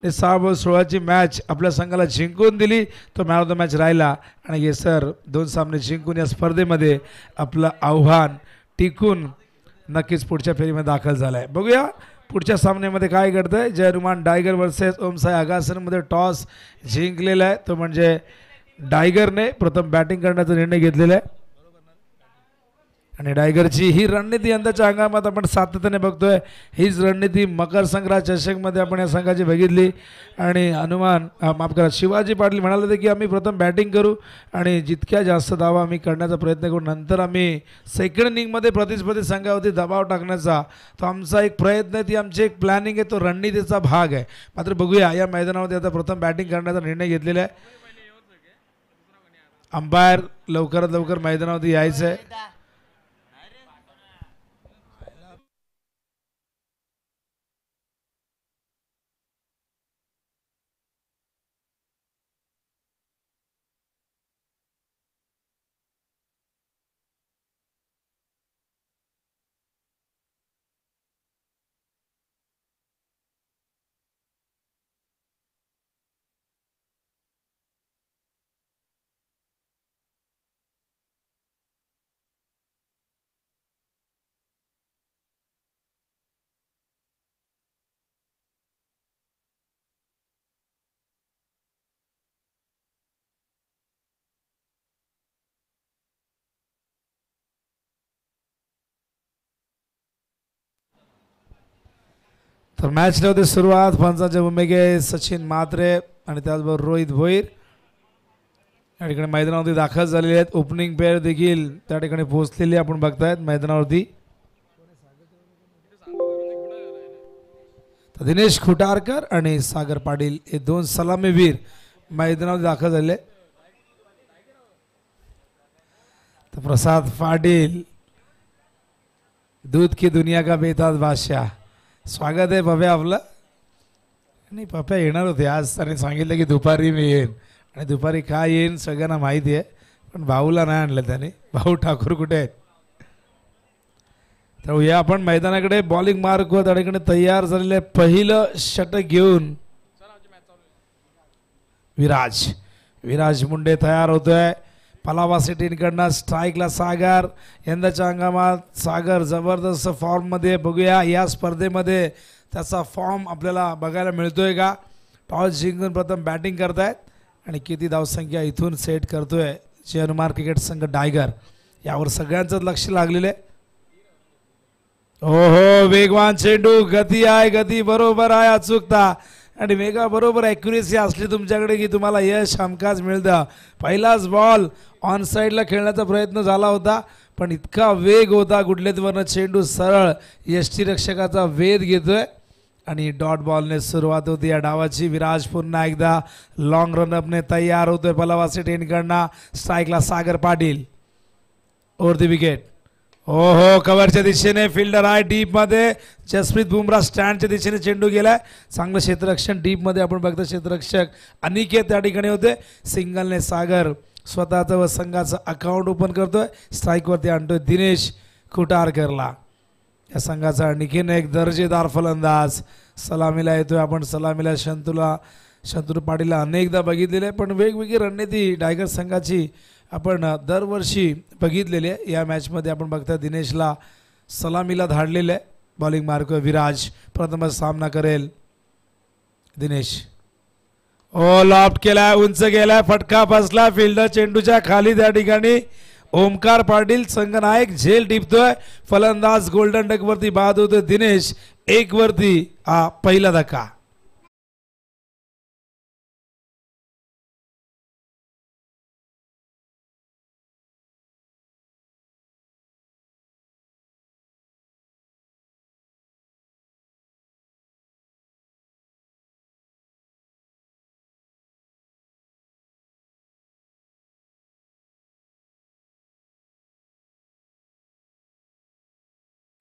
ते 6-16ची मॅच आपल्या संघाला जिंकून दिली, तो मॅन ऑफ द मॅच राहिला. आणि ये सर 2 सामने जिंकून या स्पर्धेमध्ये आपलं आव्हान टिकून नक्कीच पुढच्या फेरीमध्ये दाखल झालाय. बघूया पुढच्या सामन्यामध्ये काय घडतंय. जयनुमान डायगर वर्सेस ओमसाई अगासनमध्ये टॉस जिंकलेला आहे, तो म्हणजे डायगरने प्रथम बॅटिंग करण्याचा निर्णय घेतलेला आहे. आणि टायगरची ही रणनीती यंदाच्या हंगामात आपण सातत्याने बघतोय. हीच रणनीती मकर संक्रांत चषकमध्ये आपण या संघाची बघितली. आणि माफ करा, शिवाजी पाटील म्हणाले होते की आम्ही प्रथम बॅटिंग करू आणि जितक्या जास्त धावा आम्ही करण्याचा प्रयत्न करू, नंतर आम्ही सेकंड इनिंगमध्ये प्रतिस्पर्धी संघावरती दबाव टाकण्याचा तो आमचा एक प्रयत्न आहे, ती आमची एक प्लॅनिंग आहे, तो रणनीतीचा भाग आहे. मात्र बघूया या मैदानामध्ये आता प्रथम बॅटिंग करण्याचा निर्णय घेतलेला आहे. अंपायर लवकरात लवकर मैदानावरती यायचं आहे. तर मॅच होते सुरुवात. पंचांच्या भूमिकेत सचिन म्हात्रे आणि त्याचबरोबर रोहित भोईर या ठिकाणी मैदानावरती दाखल झालेले आहेत. ओपनिंग पेअर देखील त्या ठिकाणी पोहोचलेली आपण बघतायत मैदानावरती. दिनेश खुटारकर आणि सागर पाटील हे 2 सलामीवीर मैदानावर दाखल झाले. तर प्रसाद पाटील, दूध की दुनिया का बेताज बादशाह, स्वागत आहे पप्या आपलं. नाही, पप्या येणार होते आज, त्याने सांगितलं की दुपारी मी येईन, आणि दुपारी काय येईन सगळ्यांना माहिती आहे, पण भाऊला नाही आणलं त्याने. भाऊ ठाकूर कुठे आहेत? तर या आपण मैदानाकडे बॉलिंग मार्क त्या ठिकाणी तयार झालेले. पहिलं षटक घेऊन विराज मुंडे तयार होतोय. पलावा सिटीकडनं स्ट्राईकला सागर. यंदाच्या हंगामात सागर जबरदस्त फॉर्ममध्ये. बघूया या स्पर्धेमध्ये त्याचा फॉर्म आपल्याला बघायला मिळतोय का. टॉस जिंकून प्रथम बॅटिंग करतायत आणि किती धावसंख्या इथून सेट करतोय जयनुमान क्रिकेट संघ टायगर, यावर सगळ्यांचंच लक्ष लागलेलं आहे. ओहो, वेगवान चेंडू, गती आहे, गती बरोबर आहे, अचूकता आणि वेगा बरोबर ॲक्युरेसी असली तुमच्याकडे की तुम्हाला यश हमखास मिळतं. पहिलाच बॉल ऑन साईडला खेळण्याचा प्रयत्न झाला होता, पण इतका वेग होता गुडलेतवरनं चेंडू सरळ यष्टीरक्षकाचा वेध घेतोय आणि डॉट बॉलने सुरुवात होती या डावाची. विराज पुन्हा एकदा लॉंग रनअपने तयार होतोय. पलावासी टेनकडनं स्ट्राईकला Sagar Patil over the wicket. ओहो, कव्हरच्या दिशेने फिल्डर आहे डीप मध्ये. जसप्रीत बुमराह स्टँडच्या दिशेने चेंडू गेलाय. चांगलं क्षेत्ररक्षण डीप मध्ये आपण बघतो. क्षेत्ररक्षक अनिकेत त्या ठिकाणी होते. सिंगलने सागर स्वतःचं व संघाचं अकाउंट ओपन करतोय. स्ट्राईकवरती आणतोय दिनेश खुटारकरला. या संघाचा आणखीन एक दर्जेदार फलंदाज सलामीला येतोय. आपण सलामीला शंतनू पाटीलला अनेकदा बघितलेले आहे, पण वेगवेगळी रणनीती टायगर संघाची आपण दरवर्षी बघितलेली आहे. या मॅचमध्ये आपण बघता दिनेशला सलामीला धाडलेलं आहे. बॉलिंग मार्क विराज प्रथमच सामना करेल. दिनेश ओ लॉफ्ट केलाय, उंच गेलाय, फटका बसला फिल्डर चेंडूच्या खाली. त्या ठिकाणी ओमकार पाटील संघनायक झेल टिपतोय. फलंदाज गोल्डन डक वरती बाद होतोय. दिनेश 1 वरती हा पहिला धक्का.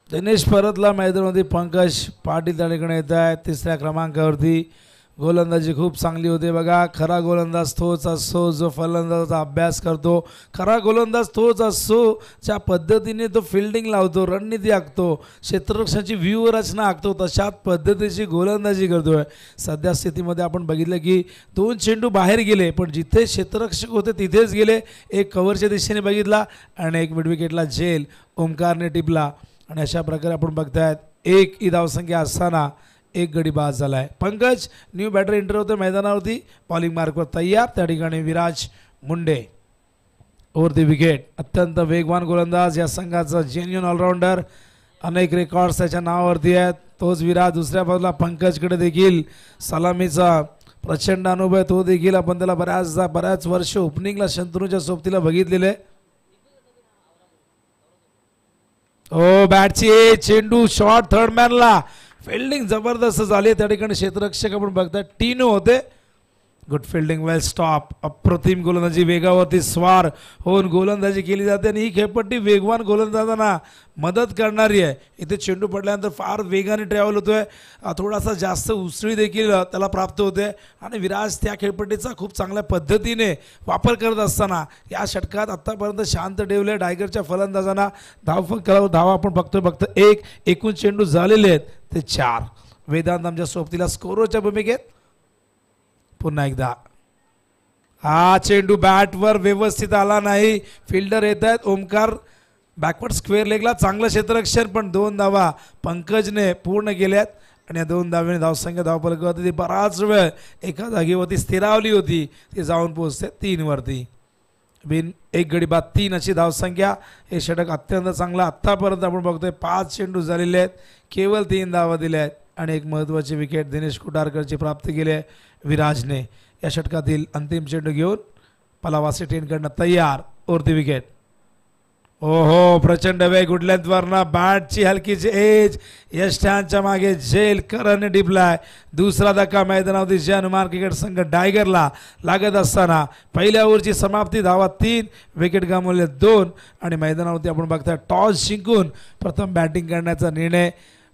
दिनेश परतला मैदानामध्ये. पंकज पाटील त्या ठिकाणी येत आहे 3ऱ्या क्रमांकावरती. गोलंदाजी खूप चांगली होते बघा. खरा गोलंदाज तोच असतो जो फलंदाजाचा अभ्यास करतो. खरा गोलंदाज तोच असतो ज्या पद्धतीने तो फिल्डिंग लावतो, रणनीती आखतो, क्षेत्ररक्षणाची व्यूहरचना आखतो, तशाच पद्धतीची गोलंदाजी करतोय. सध्या स्थितीमध्ये आपण बघितलं की 2 चेंडू बाहेर गेले, पण जिथे क्षेत्ररक्षक होते तिथेच गेले. एक कव्हरच्या दिशेने बघितला आणि एक मिड विकेटला झेल ओमकारने टिपला. आणि अशा प्रकारे आपण बघतायत 1 ही धावसंख्या असताना एक गडी बाद झाला आहे. पंकज न्यू बॅटर एंटर होते मैदानावरती. बॉलिंग मार्कवर तयार. त्या ठिकाणी विराज मुंडे ओव्हर दी विकेट. अत्यंत वेगवान गोलंदाज या संघाचा जेन्युन ऑलराऊंडर. अनेक रेकॉर्ड्स त्याच्या नावावरती आहेत. तोच विराज. दुसऱ्या बाजूला पंकजकडे देखील सलामीचा प्रचंड अनुभव आहे. तो देखील आपण त्याला बऱ्याच वर्ष ओपनिंगला शंतनूच्या सोबतीला बघितलेले. ओ बॅटची चेंडू शॉट थर्ड मॅनला. फिल्डिंग जबरदस्त झाली. त्या ठिकाणी क्षेत्ररक्षक आपण बघताय टीनो होते. गुड फिल्डिंग, वेल स्टॉप. अप्रतिम गोलंदाजी, वेगावरती स्वार होऊन गोलंदाजी केली जाते आणि ही खेळपट्टी वेगवान गोलंदाजांना मदत करणारी आहे. इथे चेंडू पडल्यानंतर फार वेगाने ट्रॅव्हल होतोय. थोडासा जास्त उसळी देखील त्याला प्राप्त होते आणि विराज त्या खेळपट्टीचा खूप चांगल्या पद्धतीने वापर करत असताना या षटकात आत्तापर्यंत शांत ठेवले टायगरच्या फलंदाजांना. धावा आपण फक्त 1. एकूण चेंडू झालेले आहेत ते 4. वेदांत आमच्या सोबतीला स्कोरच्या भूमिकेत. पुन्हा एकदा हा चेंडू बॅटवर व्यवस्थित आला नाही. फिल्डर येत आहेत. ओमकार बॅकवर्ड स्क्वेअर लेगला चांगलं क्षेत्ररक्षण, पण 2 धावा पंकजने पूर्ण केल्यात आणि या 2 धावेने धावसंख्या धावफलकावरती ती बराच वेळ एका जागेवरती स्थिरावली होती. ती जाऊन पोहोचते 3 वरती. बिन एक गडी बाद 3 अशी धावसंख्या. हे षटक अत्यंत चांगलं. आत्तापर्यंत आपण बघतोय 5 चेंडू झालेले आहेत. केवळ 3 धावा दिल्या आहेत आणि एक महत्त्वाची विकेट दिनेश कुटारकरची प्राप्त केली आहे विराजने. या षटकातील अंतिम चेंडू घेऊन पलावासी टेनकडनं तयार. ओरती विकेट. ओहो, प्रचंड वेग उडल्यावरनं बॅटची हलकीची एज. यष्टांच्या मागे झेल करने डिपलाय. दुसरा धक्का मैदानावरती जे हनुमान क्रिकेट संघ टायगरला लागत असताना पहिल्या ओव्हरची समाप्ती. धावा 3, विकेट गमावले 2 आणि मैदानावरती आपण बघताय टॉस जिंकून प्रथम बॅटिंग करण्याचा निर्णय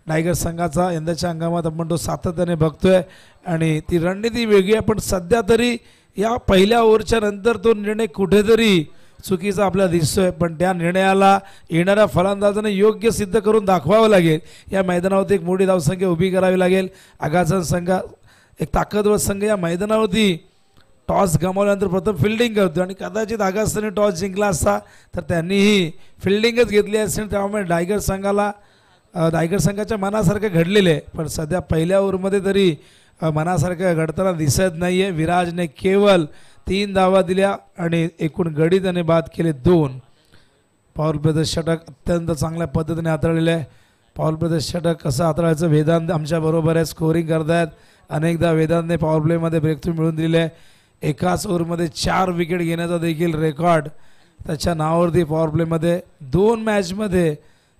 टायगर संघाचा. यंदाच्या हंगामात आपण तो सातत्याने बघतोय आणि ती रणनीती वेगळी आहे, पण सध्या तरी या पहिल्या ओव्हरच्या नंतर तो निर्णय कुठेतरी चुकीचा आपल्याला दिसतोय. पण त्या निर्णयाला येणाऱ्या फलंदाजाने योग्य सिद्ध करून दाखवावं लागेल. या मैदानावरती एक मोठी धावसंख्या उभी करावी लागेल. आगासन संघ एक ताकदवर संघ या मैदानावरती टॉस गमावल्यानंतर प्रथम फिल्डिंग करतो आणि कदाचित आगासने टॉस जिंकला असता तर त्यांनीही फिल्डिंगच घेतली असेल. त्यामुळे टायगर संघाच्या मनासारखं घडलेलं आहे, पण सध्या पहिल्या ओव्हरमध्ये तरी मनासारखं घडताना दिसत नाही आहे. विराजने केवळ 3 धावा दिल्या आणि एकूण गडी त्याने बाद केले 2. पॉवर प्लेचं षटक अत्यंत चांगल्या पद्धतीने हाताळलेलं आहे. पॉवर प्लेचं षटक कसं हाताळायचं वेदांत आमच्याबरोबर आहे. स्कोरिंग करतायत. अनेकदा वेदांतने पॉवर प्लेमध्ये ब्रेकथ्रू मिळवून दिले आहे. एकाच ओव्हरमध्ये 4 विकेट घेण्याचा देखील रेकॉर्ड त्याच्या नावावरती. पॉवर प्लेमध्ये 2 मॅचमध्ये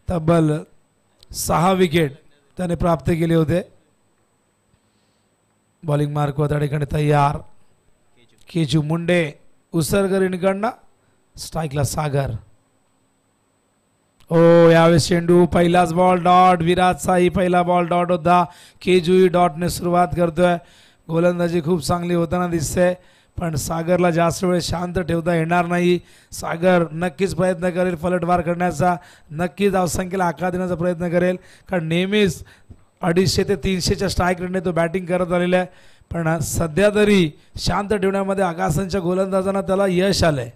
तब्बल 6 विकेट त्याने प्राप्त केले होते. बॉलिंग मार्कवर त्या ठिकाणी तयार. केजू मुंडे उसरकर इनकडनं. स्ट्राईकला सागर. ओ यावेळेस चेंडू पहिलाच बॉल डॉट. विराजचाही पहिला बॉल डॉट होता. केजूही डॉटने सुरुवात करतोय. गोलंदाजी खूप चांगली होताना दिसते, पण सागरला जास्त वेळ शांत ठेवता येणार नाही. सागर नक्कीच प्रयत्न करेल पलटवार करण्याचा. नक्कीच धावसंख्येला आकार देण्याचा प्रयत्न करेल, कारण नेहमीच 250 ते 300च्या स्ट्राईक रेटने तो बॅटिंग करत आलेला आहे. पण सध्या तरी शांत ठेवण्यामध्ये आगासनच्या गोलंदाजांना त्याला यश आलंय.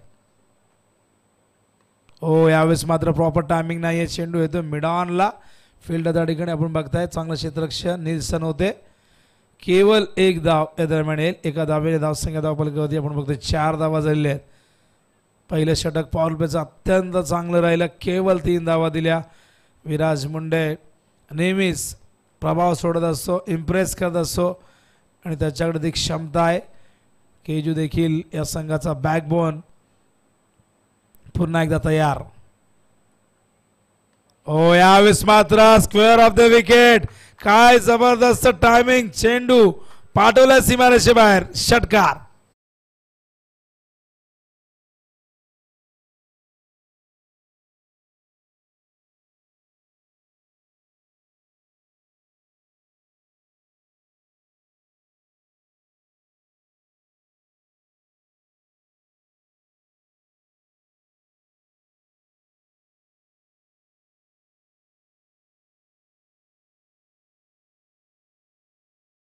हो, यावेळेस मात्र प्रॉपर टायमिंग नाही आहे. चेंडू येतो मिडॉनला. फील्ड त्या ठिकाणी आपण बघताय चांगलं क्षेत्ररक्षण निल्सन होते. केवळ 1 धाव या दरम्यान येईल. एका धावेने धावसंख्या धावफलकावरती आपण बघतोय 4 धावा झालेल्या आहेत. पहिलं षटक पॉवर प्लेचं अत्यंत चांगलं राहिलं. केवळ 3 धावा दिल्या. विराज मुंडे नेहमीच प्रभाव सोडत असतो, इम्प्रेस करत असतो आणि त्याच्याकडे ती क्षमता आहे. केजू देखील या संघाचा बॅकबोन. पुन्हा एकदा तयार. ओ यावेळेस मात्र स्क्वेअर ऑफ द विकेट. काय जबरदस्त टायमिंग. चेंडू पाठवला सीमारेषे बाहेर. षटकार.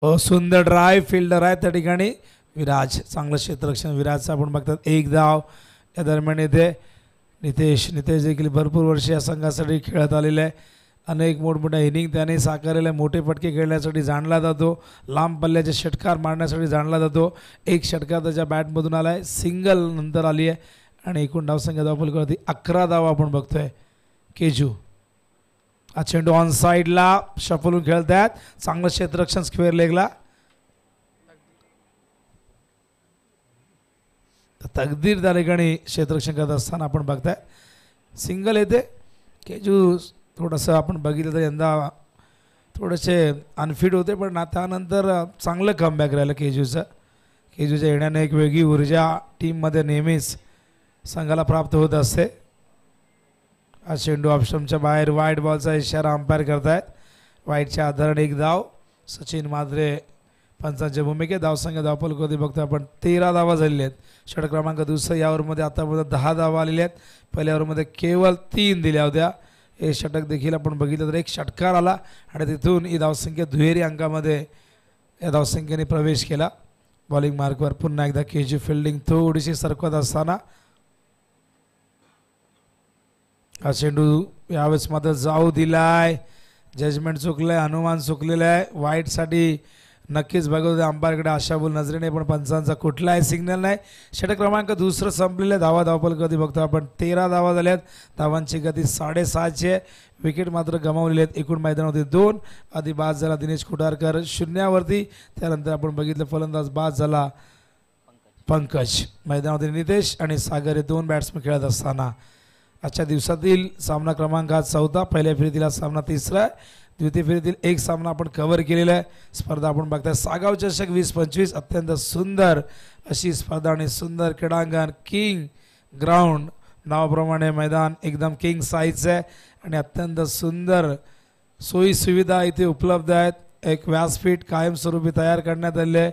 सुंदर ड्राईव्ह फिल्डर आहे त्या ठिकाणी विराज, चांगलं क्षेत्ररक्षण विराजचं आपण बघतात. एक धाव या दरम्यान येते. नितेश देखील भरपूर वर्ष या संघासाठी खेळत आलेले आहे. अनेक मोठमोठ्या इनिंग त्याने साकारलेल्या, मोठे फटके खेळण्यासाठी जाणला जातो, लांब पल्ल्याचे षटकार मारण्यासाठी जाणला जातो. एक षटकार त्याच्या बॅटमधून आला आहे, सिंगल नंतर आली आहे आणि एकूण धावसंख्या धावफलकावरती 11 धावा आपण बघतोय. केजू हा चेंडू ऑन साईडला शफलून खेळत आहेत, चांगलं क्षेत्ररक्षण स्क्वेअर लेगला. तकदीर त्या ठिकाणी क्षेत्ररक्षण करत असताना आपण बघताय सिंगल येते. केजू थोडंसं आपण बघितलं तर यंदा थोडेसे अनफिट होते, पण त्यानंतर चांगलं कमबॅक राहिलं केजूचं. केजूच्या येण्याने एक वेगळी ऊर्जा टीममध्ये नेहमीच संघाला प्राप्त होत असते. हा चेंडू ऑप्शनच्या बाहेर, वाईट बॉलचा इशारा अंपायर करतायत. वाईटच्या आधाराने एक धाव. सचिन माद्रे पंचांच्या भूमिकेत. धावसंख्या धावफलकावरती बघतो आपण 13 धावा झालेल्या आहेत. षटक क्रमांक दुसऱ्या या ओव्हरमध्ये आतापर्यंत 10 धावा आलेल्या आहेत. पहिल्या ओव्हरमध्ये केवळ 3 दिल्या होत्या. हे षटक देखील आपण बघितलं तर एक षटकार आला आणि तिथून ही धावसंख्या दुहेरी अंकामध्ये या धावसंख्येने प्रवेश केला. बॉलिंग मार्कवर पुन्हा एकदा केजू फिल्डिंग थोडीशी सरकवत असताना हा चेंडू यावेळेस मात्र जाऊ दिलाय. जजमेंट चुकलंय, अनुमान चुकलेलं आहे. वाईटसाठी नक्कीच बघत होते अंपायरकडे आशाभूल नजरेने, पण पंचांचा कुठलाही सिग्नल नाही. षटक क्रमांक दुसरं संपलेलं. धावफलकावरती बघतो आपण 13 धावा झाल्यात. धावांची गती 6.5ची आहे. विकेट मात्र गमावलेले आहेत. एकूण मैदानावरती 2. आधी बाद झाला दिनेश खुटारकर 0वरती. त्यानंतर आपण बघितलं फलंदाज बाद झाला पंकज. मैदानावरती नितेश आणि सागर हे 2 बॅट्समन खेळत असताना आजच्या दिवसातील सामना क्रमांक हा 4था. पहिल्या फेरीतील हा सामना 3रा आहे. द्वितीय फेरीतील एक सामना आपण कव्हर केलेला आहे. स्पर्धा आपण बघताय सागाव चषक 2025. अत्यंत सुंदर अशी स्पर्धा आणि सुंदर क्रीडांगण, किंग ग्राउंड नावाप्रमाणे मैदान एकदम किंग साईजचं आहे आणि अत्यंत सुंदर सोयी सुविधा इथे उपलब्ध आहेत. एक व्यासपीठ कायमस्वरूपी तयार करण्यात आले आहे.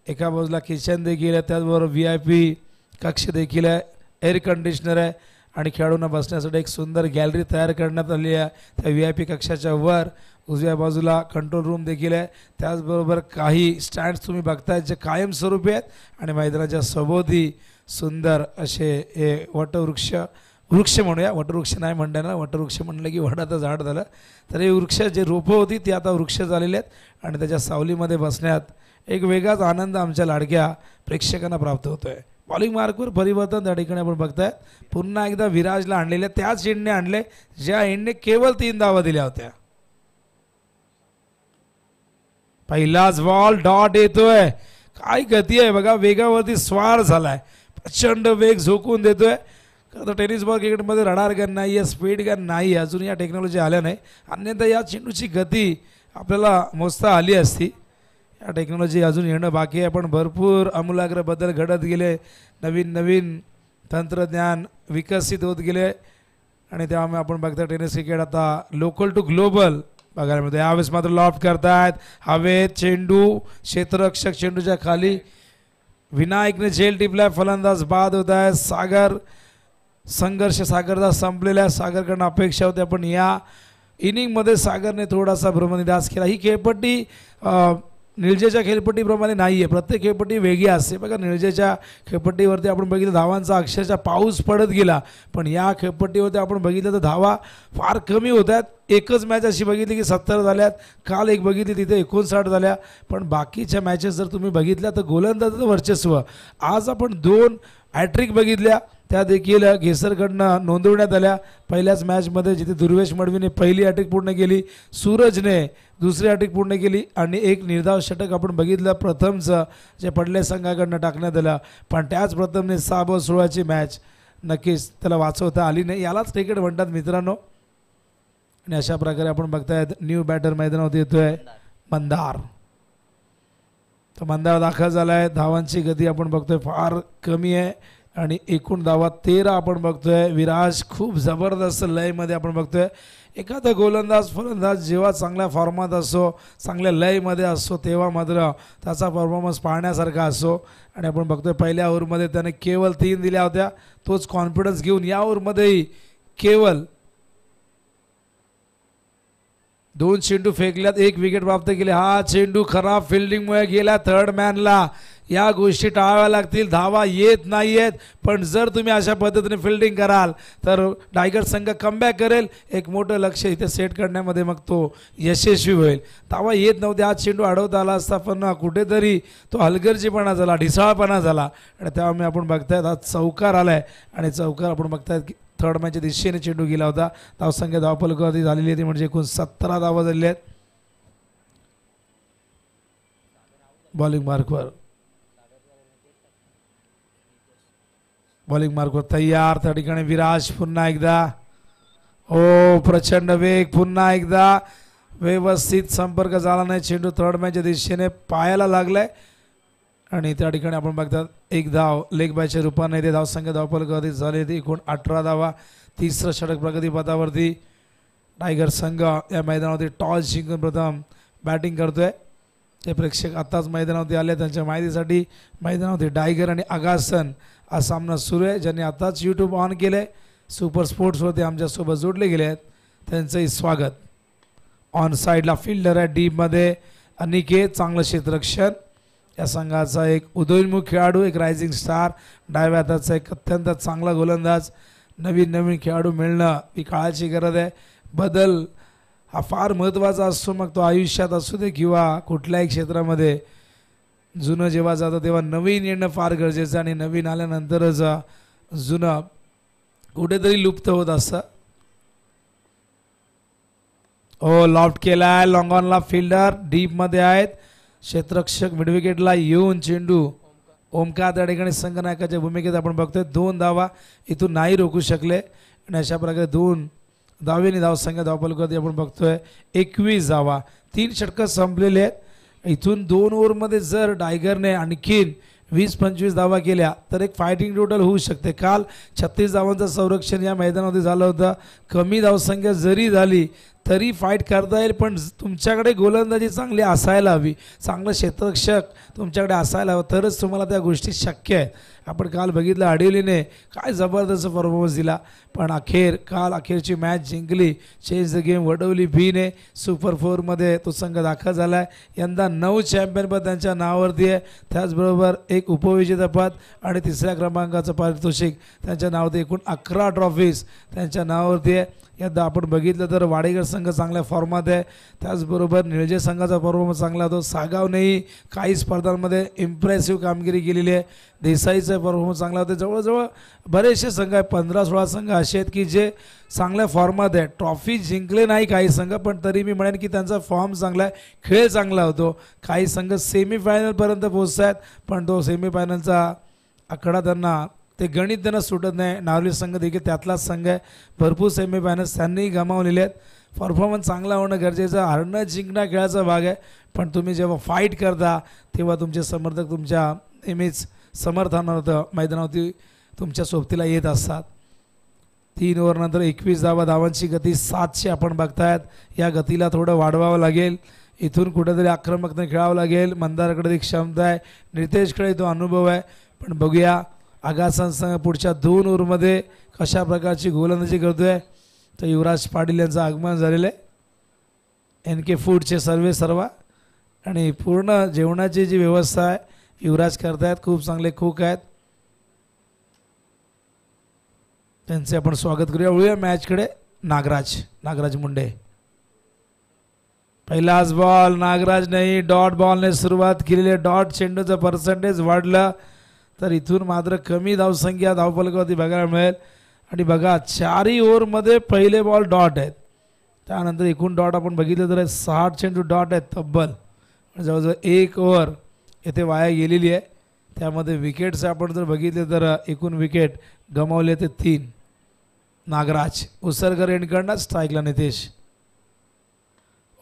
एका बाजूला किचन देखील आहे, त्याचबरोबर VIP कक्ष देखील आहे, एअर कंडिशनर आहे आणि खेळाडूंना बसण्यासाठी एक सुंदर गॅलरी तयार करण्यात आली आहे. त्या VIP कक्षाच्या वर उजव्या बाजूला कंट्रोल रूम देखील आहे. त्याचबरोबर काही स्टँड्स तुम्ही बघताय जे कायमस्वरूपी आहेत आणि मैदानाच्या सभोवती सुंदर असे हे वृक्ष म्हणूया, वटवृक्ष नाही म्हणता येणार, वटवृक्ष म्हणलं की वडाचं झाड झालं, तर हे वृक्ष जे रोपं होती ती आता वृक्ष झालेले आहेत आणि त्याच्या सावलीमध्ये बसण्यात एक वेगळाच आनंद आमच्या लाडक्या प्रेक्षकांना प्राप्त होतो आहे. बॉलिंग मार्कवर परिवर्तन त्या ठिकाणी आपण बघताय. पुन्हा एकदा विराजला आणलेले, त्याच एंडने आणले ज्या एंडने केवळ 3 धावा दिल्या होत्या. पहिलाच बॉल डॉट येतोय. काय गती आहे बघा, वेगावरती स्वार झालाय, प्रचंड वेग झोकून देतोय. खरं तर टेनिस बॉल क्रिकेटमध्ये रडार गन नाही आहे, स्पीड गन नाही आहे, अजून या टेक्नॉलॉजी आल्या नाही. अन्यथा या चेंडूची गती आपल्याला मोजता आली असती. या टेक्नॉलॉजी अजून येणं बाकी आहे, पण भरपूर आमूलाग्र बदल घडत गेले. नवीन तंत्रज्ञान विकसित होत गेले आणि त्यामुळे आपण बघता टेनिस क्रिकेट आता लोकल टू ग्लोबल बघायला मिळतं. यावेळेस मात्र लॉफ्ट करतायत हवेत चेंडू, क्षेत्ररक्षक चेंडूच्या खाली. विनायकने झेल टिपलाय, फलंदाज बाद होत आहे. संघर्ष सागरचा संपलेला आहे. सागरकडनं अपेक्षा होत्या, पण या इनिंगमध्ये सागरने थोडासा भ्रमनिरास केला. ही खेळपट्टी निळजेच्या खेळपट्टीप्रमाणे नाही आहे, प्रत्येक खेळपट्टी वेगळी असते. बघा निळजेच्या खेळपट्टीवरती आपण बघितलं धावांचा अक्षरशः पाऊस पडत गेला, पण या खेळपट्टीवरती आपण बघितलं तर धावा फार कमी होत आहेत. एकच मॅच अशी बघितली की 70 झाल्यात, काल एक बघितली तिथे 59 झाल्या, पण बाकीच्या मॅचेस जर तुम्ही बघितल्या तर गोलंदाजाचं वर्चस्व. आज आपण 2 हॅट्रिक बघितल्या, त्या देखील घेसरकडनं नोंदवण्यात आल्या. पहिल्याच मॅचमध्ये जिथे दुर्वेश मडवीने पहिली हॅट्रिक पूर्ण केली, सूरजने दुसरी हॅट्रिक पूर्ण केली आणि एक निर्धाव षटक आपण बघितलं प्रथमचं जे पडले संघाकडनं टाकण्यात आलं, पण त्याच प्रथमने 6-16ची मॅच नक्कीच त्याला वाचवता आली नाही. यालाच क्रिकेट म्हणतात मित्रांनो. आणि अशा प्रकारे आपण बघतायत न्यू बॅटर मैदानावरती येतोय मंदार. तर मंदार दाखल झाला आहे. धावांची गती आपण बघतोय फार कमी आहे आणि एकूण धावा 13 आपण बघतोय. विराज खूप जबरदस्त लयमध्ये आपण बघतोय. एखादा गोलंदाज फलंदाज जेव्हा चांगल्या फॉर्मात असो, चांगल्या लयमध्ये असो, तेव्हा मात्र त्याचा परफॉर्मन्स पाहण्यासारखा असो. आणि आपण बघतोय पहिल्या ओव्हरमध्ये त्याने केवळ 3 दिल्या होत्या. तोच कॉन्फिडन्स घेऊन या ओव्हरमध्येही केवळ 2 चेंडू फेकल्यात, 1 विकेट प्राप्त केले. हा चेंडू खराब फिल्डिंगमुळे गेला थर्ड मॅनला. या गोष्टी टाळाव्या लागतील. धावा येत नाहीयेत, पण जर तुम्ही अशा पद्धतीने फिल्डिंग कराल तर टायगर संघ कमबॅक करेल. एक मोठं लक्ष इथे सेट करण्यामध्ये मग तो यशस्वी होईल. धावा येत नव्हते, हा चेंडू अडवता आला असता, पण कुठेतरी तो हलगर्जीपणा झाला, ढिसाळपणा झाला. आणि त्यामुळे आपण बघतायत हा चौकार आलाय आणि चौकार आपण बघतायत की थर्ड मॅनच्या दिशेने चेंडू गेला होता. धावसंख्या धावफलकावरती झालेली आहे, म्हणजे एकूण 17 धावा झालेल्या आहेत. बॉलिंग मार्कवर तयार. त्या ठिकाणी विराज पुन्हा एकदा. ओ प्रचंड वेग, पुन्हा एकदा व्यवस्थित संपर्क झाला नाही. चेंडू थर्ड मॅनच्या दिशेने पायाला लागलाय आणि त्या ठिकाणी आपण बघतात एक धाव लेग बायच्या रूपाने ते धावसंख्या धावफलकावरती झाले. एकूण 18 धावा. तिसरं षटक प्रगतीपथावरती. टायगर संघ या मैदानावरती टॉस जिंकून प्रथम बॅटिंग करतोय. ते प्रेक्षक आताच मैदानावरती आले, त्यांच्या माहितीसाठी मैदानावरती टायगर आणि आगासन हा सामना सुरू आहे. ज्यांनी आताच यूट्यूब ऑन केले, सुपर स्पोर्ट्सवरती आमच्यासोबत जोडले गेले आहेत, त्यांचंही स्वागत. ऑन साईडला फिल्डर आहे डीपमध्ये अनिकेत, चांगलं क्षेत्ररक्षण. या संघाचा एक उदयोन्मुख खेळाडू, एक रायझिंग स्टार, डाव्या हाताचा एक अत्यंत चांगला गोलंदाज. नवीन खेळाडू मिळणं ही काळाची गरज आहे. बदल हा फार महत्त्वाचा असतो, मग तो आयुष्यात असू दे किंवा कुठल्याही क्षेत्रामध्ये. जुनं जेव्हा जातं तेव्हा नवीन येणं फार गरजेचं, आणि नवीन आल्यानंतरच जुनं कुठेतरी लुप्त होत असतं. ओ लॉफ्ट केलाय, लॉंग ऑनला फिल्डर डीपमध्ये आहेत. क्षेत्ररक्षक मिडविकेटला येऊन चेंडू ओमकार त्या ठिकाणी संघनायकाच्या भूमिकेत आपण बघतोय. 2 धावा इथून नाही रोखू शकले आणि अशा प्रकारे 2 धावेने धावसंख्या धावफलकावरती आपण बघतोय 21 धावा. 3 षटकं संपलेले आहेत. इथून 2 ओव्हरमध्ये जर टायगरने आणखीन 20-25 धावा केल्या तर एक फायटिंग टोटल होऊ शकते. काल 36 धावांचं संरक्षण या मैदानामध्ये झालं होतं. कमी धावसंख्या जरी झाली तरी फाईट करता येईल, पण तुमच्याकडे गोलंदाजी चांगली असायला हवी, चांगलं क्षेत्ररक्षक तुमच्याकडे असायला हवं, तरच तुम्हाला त्या गोष्टी शक्य आहेत. आपण काल बघितलं अडिवलीने काय जबरदस्त परफॉर्मन्स दिला, पण काल अखेरची मॅच जिंकली. चेंज द गेम वडवली बीने. सुपर 4मध्ये तो संघ दाखल झाला आहे. यंदा 9 चॅम्पियनपद त्यांच्या नावावरती आहे. त्याचबरोबर एक उपविजेतेपद आणि 3ऱ्या क्रमांकाचं पारितोषिक त्यांच्या नावावरती. एकूण 11 ट्रॉफीज त्यांच्या नावावरती आहे. यंदा आपण बघितलं तर वाडेकर संघ चांगल्या फॉर्मात आहे. त्याचबरोबर निळजे संघाचा परफॉर्मन्स चांगला होतो. सागावनेही काही स्पर्धांमध्ये इम्प्रेसिव्ह कामगिरी केलेली आहे. देसाईचा परफॉर्मन्स चांगला होता. जवळजवळ बरेचसे संघ आहे, 15-16 संघ असे आहेत की जे चांगल्या फॉर्मात आहे. ट्रॉफी जिंकले नाही काही संघ, पण तरी मी म्हणेन की त्यांचा फॉर्म चांगला आहे, खेळ चांगला होतो. काही संघ सेमीफायनलपर्यंत पोहोचत आहेत, पण तो सेमीफायनलचा आकडा त्यांना ते गणित त्यांना सुटत नाही. नावली संघ देखील त्यातलाच संघ आहे. भरपूर सेमीफायनल्स त्यांनीही गमावलेले आहेत. परफॉर्मन्स चांगला होणं गरजेचं. हरणं जिंकणं खेळाचा भाग आहे, पण तुम्ही जेव्हा फाईट करता तेव्हा तुमचे समर्थक तुमच्या नेहमीच समर्थनार्थ मैदानावरती तुमच्या सोबतीला येत असतात. 3 ओव्हरनंतर 21 धावा. धावांची गती 700 आपण बघतायत. या गतीला थोडं वाढवावं लागेल. इथून कुठेतरी आक्रमकपणे खेळावं लागेल. मंदारकडे ती क्षमता आहे, नितेशकडे तो अनुभव आहे, पण बघूया आगासन संघ पुढच्या 2 ओव्हरमध्ये कशा प्रकारची गोलंदाजी करतोय. तर युवराज पाटील यांचं आगमन झालेलं आहे. NK फूडचे सर्वा आणि पूर्ण जेवणाची जी व्यवस्था आहे युवराज करतायत. खूप चांगले कुक आहेत, त्यांचे आपण स्वागत करूया. वळूया मॅचकडे. नागराज मुंडे. पहिलाच बॉल. नागराज नाही, डॉट बॉलने सुरुवात केलेली आहे. डॉट चेंडूचं पर्सेंटेज वाढलं तर इथून मात्र कमी धावसंख्या धावफलकावरती बघायला मिळेल. आणि बघा 4 ओव्हरमध्ये पहिले बॉल डॉट आहेत. त्यानंतर एकूण डॉट आपण बघितलं तर 60 चेंडू डॉट आहेत तब्बल. जवळजवळ 1 ओव्हर येथे वाया गेलेली आहे. त्यामध्ये विकेट्स आपण जर बघितले तर एकूण विकेट गमावले ते 3. नागराज उसरकर एंडकडनं स्ट्राईकला नितेश.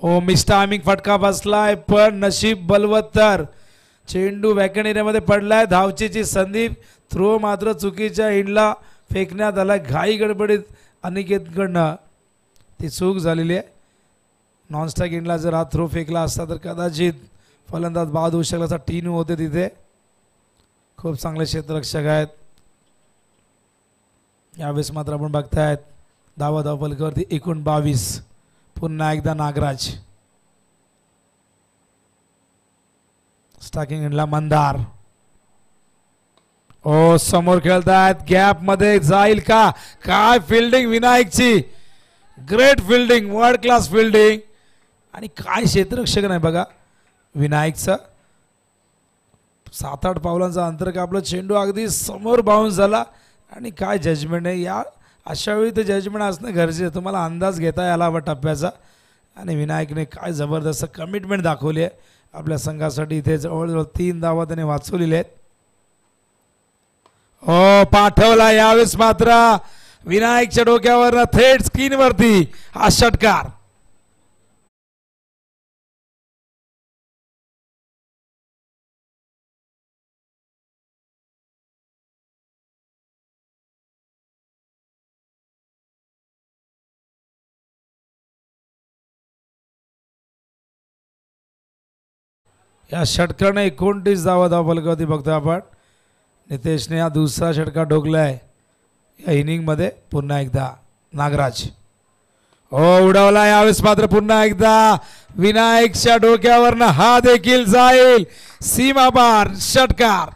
ओ मिस टायमिंग फटका बसलाय, पण नशीब बलवत्तर. चेंडू वॅकन एरियामध्ये पडलाय. धावचीची संधी. थ्रो मात्र चुकीच्या एंडला फेकण्यात आला. घाई गडबडीत अनिकेतकडनं ती चूक झालेली आहे. नॉनस्ट्राईक एंडला जर हा थ्रो फेकला असता तर कदाचित फलंदाज बाद होऊ शकला असता. 3 होते तिथे. खूप चांगले क्षेत्ररक्षक आहेत. यावेळेस मात्र आपण बघतायत धावा धावफलकावरती एकूण 22. पुन्हा एकदा नागराज. स्टार्टिंग एंडला मंदार. ओ समोर खेळतायत, गॅप मध्ये जाईल का? काय फिल्डिंग विनायकची, great fielding, world class fielding. आणि काय क्षेत्ररक्षक नाही बघा विनायकचा. 7-8 पावलांचा अंतर कापलं, चेंडू अगदी समोर बाउन्स झाला. आणि काय जजमेंट आहे या अशा वेळी, ते जजमेंट असणं गरजेचं आहे. तुम्हाला अंदाज घेता यायला हवा टप्प्याचा. आणि विनायकने काय जबरदस्त कमिटमेंट दाखवली आहे आपल्या संघासाठी. इथे जवळजवळ 3 धावा त्याने वाचवलेल्या आहेत. हो पाठवला यावेळेस मात्र विनायकच्या डोक्यावर थेट स्क्रीनवरती हा षटकार. या षटकाने 29 धावा धावफलकावरती बघतो आपण. नितेशने हा दुसरा षटकार ठोकलाय या इनिंगमध्ये. पुन्हा एकदा नागराज. हो उडवला यावेळेस मात्र पुन्हा एकदा विनायकच्या डोक्यावरनं हा देखील जाईल सीमापार षटकार.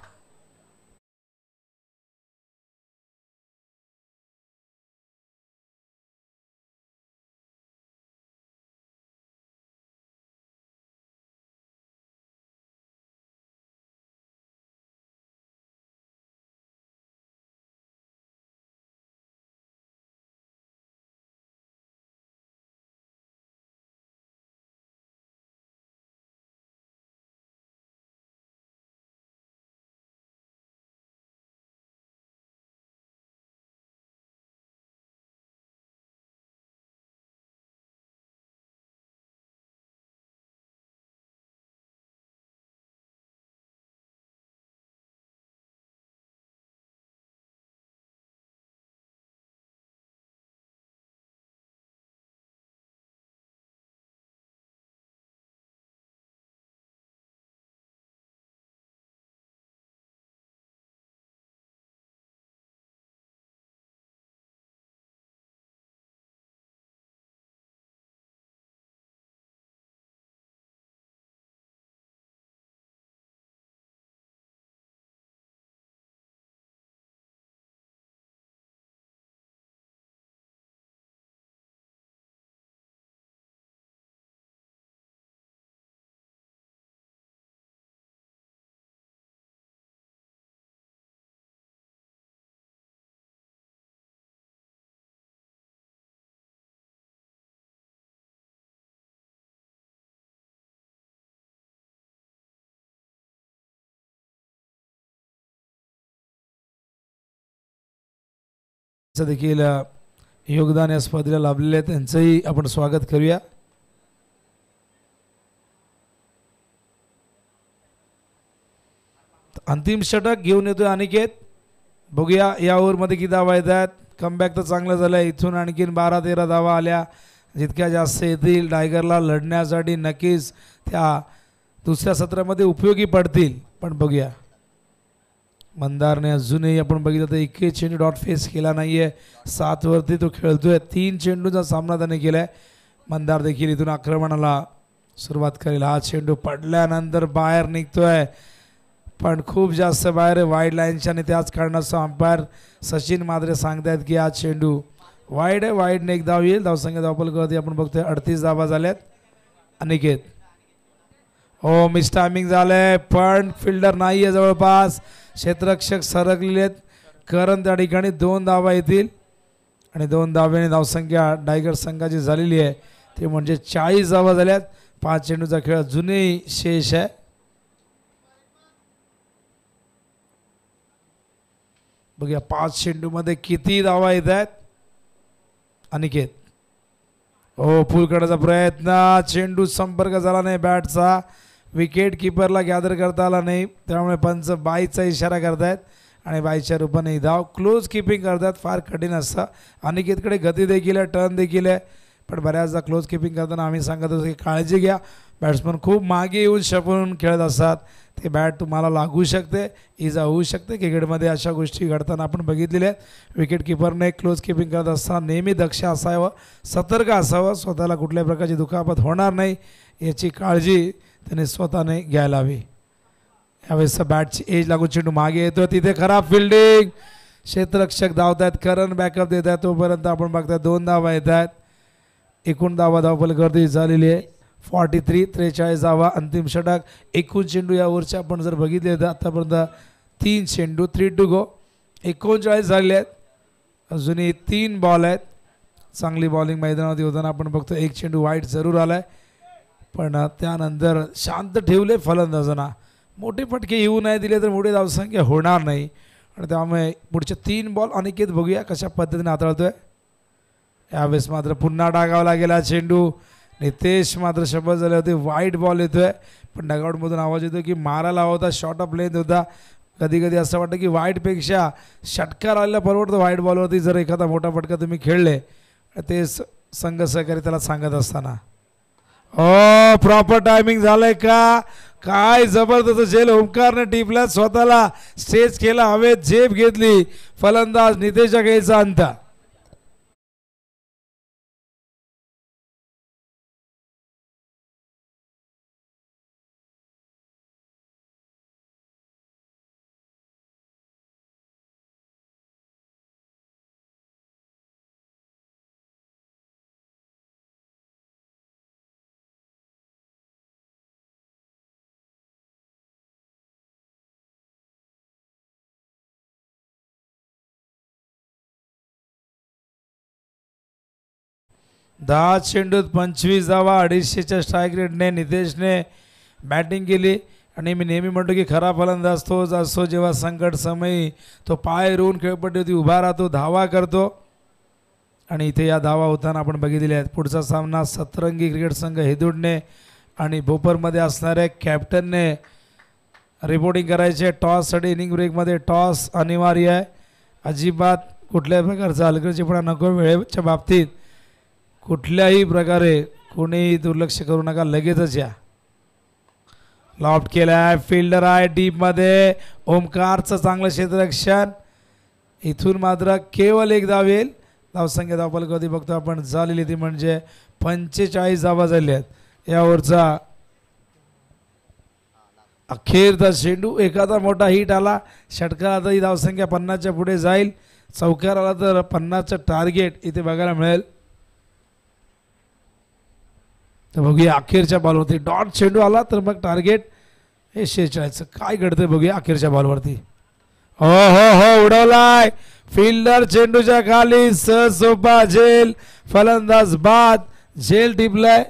देखील योगदान या स्पर्धेला लाभलेले आहे, त्यांचंही आपण स्वागत करूया. अंतिम षटक घेऊन येतोय अनिकेत. बघूया या ओव्हरमध्ये किती धावा येतात. कमबॅक तर चांगलं झालं. इथून आणखीन 12-13 धावा आल्या, जितक्या जास्त येतील टायगरला लढण्यासाठी नक्कीच त्या दुसऱ्या सत्रामध्ये उपयोगी पडतील. पण बघूया मंदारने अजूनही आपण बघितलं तर एकही चेंडू डॉट फेस केला नाहीये. 7 वरती तो खेळतोय. 3 चेंडूचा सामना त्याने केलाय. मंदार देखील इथून आक्रमणाला सुरुवात करेल. हा चेंडू पडल्यानंतर बाहेर निघतोय, पण खूप जास्त बाहेर वाईड लाईनच्या आणि त्याच कारणास्तव अंपायर सचिन माद्रे सांगतायत की हा चेंडू वाईड आहे. वाईडने एक धाव येईल. धावसंख्या धावफलकावरती आपण बघतोय 38 धावा झाल्यात. अनिकेत हो मिस टायमिंग झालंय, पण फिल्डर नाही आहे जवळपास. क्षेत्ररक्षक सरकलेले आहेत. करण त्या ठिकाणी 2 धावा येतील आणि 2 धाव्याने धावसंख्या टायगर संघाची झालेली आहे. ते म्हणजे 40 धावा झाल्यात. 5 चेंडूचा खेळ अजूनही शेष आहे. बघूया 5 चेंडूमध्ये किती धावा येत आहेत. अनिकेत हो फुल करण्याचा प्रयत्न. चेंडू संपर्क झाला नाही बॅटचा. विकेट किपरला गॅदर करता आला नाही, त्यामुळे पंच बाईचा इशारा करतायत आणि बाईच्या रूपाने धाव. क्लोज किपिंग करतात, फार कठीण असतं. अनिकेतकडे गती देखील आहे, टर्न देखील आहे, पण बऱ्याचदा क्लोज किपिंग करताना आम्ही सांगत होतो की काळजी घ्या. बॅट्समन खूप मागे येऊन शपून खेळत असतात, ते बॅट तुम्हाला लागू शकते, इजा होऊ शकते. क्रिकेटमध्ये अशा गोष्टी घडताना आपण बघितलेल्या आहेत. विकेट किपरने क्लोज किपिंग करत असताना नेहमी दक्ष असावं, सतर्क असावं, स्वतःला कुठल्याही प्रकारची दुखापत होणार नाही याची काळजी त्याने स्वतःने घ्यायला हवी. यावेळेस बॅटची एज लागून चेंडू मागे येतो, तिथे खराब फिल्डिंग, क्षेत्ररक्षक धावत आहेत, करण बॅकअप देत आहेत. तोपर्यंत आपण बघताय 2 धावा येत आहेत. एकूण धावफलक झालेली आहे 43, 43 धावा, अंतिम षटक. एकूण चेंडू या ओव्हरचे आपण जर बघितले तर आतापर्यंत 3 चेंडू, 3 टू गो, 39 झालेले आहेत. अजूनही 3 बॉल आहेत. चांगली बॉलिंग मैदानावरती होताना आपण बघतो. एक चेंडू वाईट जरूर आलाय, पण त्यानंतर शांत ठेवले फलंदाजांना. मोठे फटके येऊ नाही दिले तर मोठी धावसंख्या होणार नाही, आणि त्यामुळे पुढचे 3 बॉल अनिकेत बघूया कशा पद्धतीने हाताळतोय. यावेळेस मात्र पुन्हा डागावला गेला चेंडू. नितेश मात्र शपथ झाले होते, वाईट बॉल येतोय, पण डगआउटमधून आवाज येतो की मारायला हवा होता, शॉर्ट ऑफ लेंथ होता. कधी कधी असं वाटतं की वाईटपेक्षा षटकार आलेला परवडतं वाईट बॉलवरती जर एखादा मोठा फटका तुम्ही खेळले. ते संघ सहकारी त्याला सांगत असताना प्रॉपर टायमिंग झालंय का, काय जबरदस्त झेल ओमकारने टिपला, स्वतःला स्टेज केला, हवेत झेप घेतली. फलंदाज नितेश घ्यायचा अंत. दहा चेंडूत 25 धावा, 250च्या स्ट्राईक रेटने नितेशने बॅटिंग केली. आणि मी नेहमी म्हणतो की खरा फलंदाज तोच असतो जेव्हा संकट समयी तो पाय रोवून खेळपट्टीवरती उभा राहतो, धावा करतो. आणि इथे या धावा होताना आपण बघितलेल्या आहेत. पुढचा सामना सतरंगी क्रिकेट संघ हेदुडने आणि भोपरमध्ये असणाऱ्या कॅप्टनने रिपोर्टिंग करायचे. टॉससाठी इनिंग ब्रेकमध्ये टॉस अनिवार्य आहे. अजिबात कुठल्याही प्रकारचा हलगर्जीपणा नको. वेळेच्या बाबतीत कुठल्याही प्रकारे कोणीही दुर्लक्ष करू नका, लगेचच या. लॉफ्ट केलाय, फिल्डर आहे डीपमध्ये, ओमकारचं चांगलं क्षेत्ररक्षण. इथून मात्र केवळ 1 धाव येईल. धावसंख्या धावफलकावरती बघतो आपण झालेली ती म्हणजे 45 धावा झाल्या आहेत. या ओव्हरचा अखेरचा चेंडू, एखादा मोठा हिट आला, षटकार आता ही धावसंख्या 50च्या पुढे जाईल. चौकार आला तर 50चं टार्गेट इथे बघायला मिळेल. तर बघूया अखेरच्या बॉलवरती डॉट चेंडू आला तर मग टार्गेट हे 46. काय घडतंय बघूया अखेरच्या बॉलवरती. हो हो हो, उडवलाय फिल्डर चेंडूच्या खाली, सोपा झेल, फलंदाज बाद, झेल टिपलाय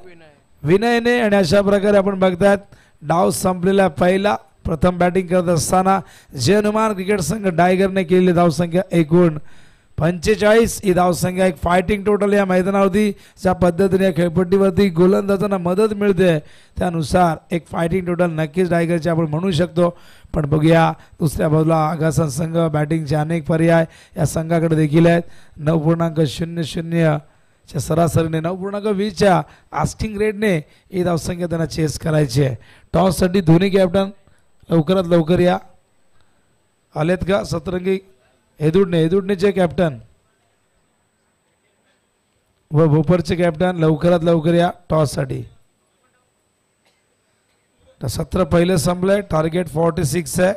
विनयने. आणि अशा प्रकारे आपण बघतात डाव संपलेला पहिला. प्रथम बॅटिंग करत असताना जे हनुमान क्रिकेट संघ टायगरने केलेली धावसंख्या एकूण 45. ही धावसंख्या एक फायटिंग टोटल या मैदानावरती. ज्या पद्धतीने या खेळपट्टीवरती गोलंदाजांना मदत मिळते त्यानुसार एक फायटिंग टोटल नक्कीच टायगरचे आपण म्हणू शकतो. पण बघूया दुसऱ्या बाजूला आगासन संघ, बॅटिंगचे अनेक पर्याय या संघाकडे देखील आहेत. 9.00च्या सरासरीने 9.20च्या आस्किंग रेटने ही धावसंख्या त्यांना चेस करायची आहे. टॉससाठी दोन्ही कॅप्टन लवकरात लवकर या. आलेत का सतरंगी हेदुडनेचे कॅप्टन व भोपरचे कॅप्टन लवकरात लवकर या टॉससाठी. 17 पहिले संपलंय, टार्गेट 46 आहे.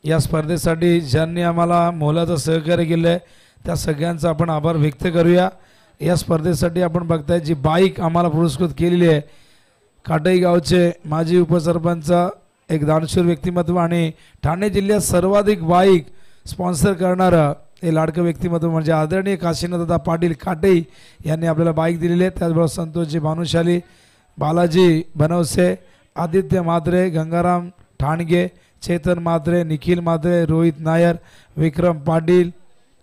या स्पर्धेसाठी ज्यांनी आम्हाला मोलाचं सहकार्य केलंय त्या सगळ्यांचा आपण आभार व्यक्त करूया. या स्पर्धेसाठी आपण बघताय जी बाईक आम्हाला पुरस्कृत केलेली आहे, काटई गावचे माजी उपसरपंच, एक दानशूर व्यक्तिमत्व आणि ठाणे जिल्ह्यात सर्वाधिक बाईक स्पॉन्सर करणारं हे लाडकं व्यक्तिमत्व म्हणजे आदरणीय काशीनाथदादा पाटील काटई यांनी आपल्याला बाईक दिलेली आहे. त्याचबरोबर संतोषजी भानुशाली, बालाजी बनवसे, आदित्य मात्रे, गंगाराम ठाणगे, चेतन मात्रे, निखिल मात्रे, रोहित नायर, विक्रम पाटील,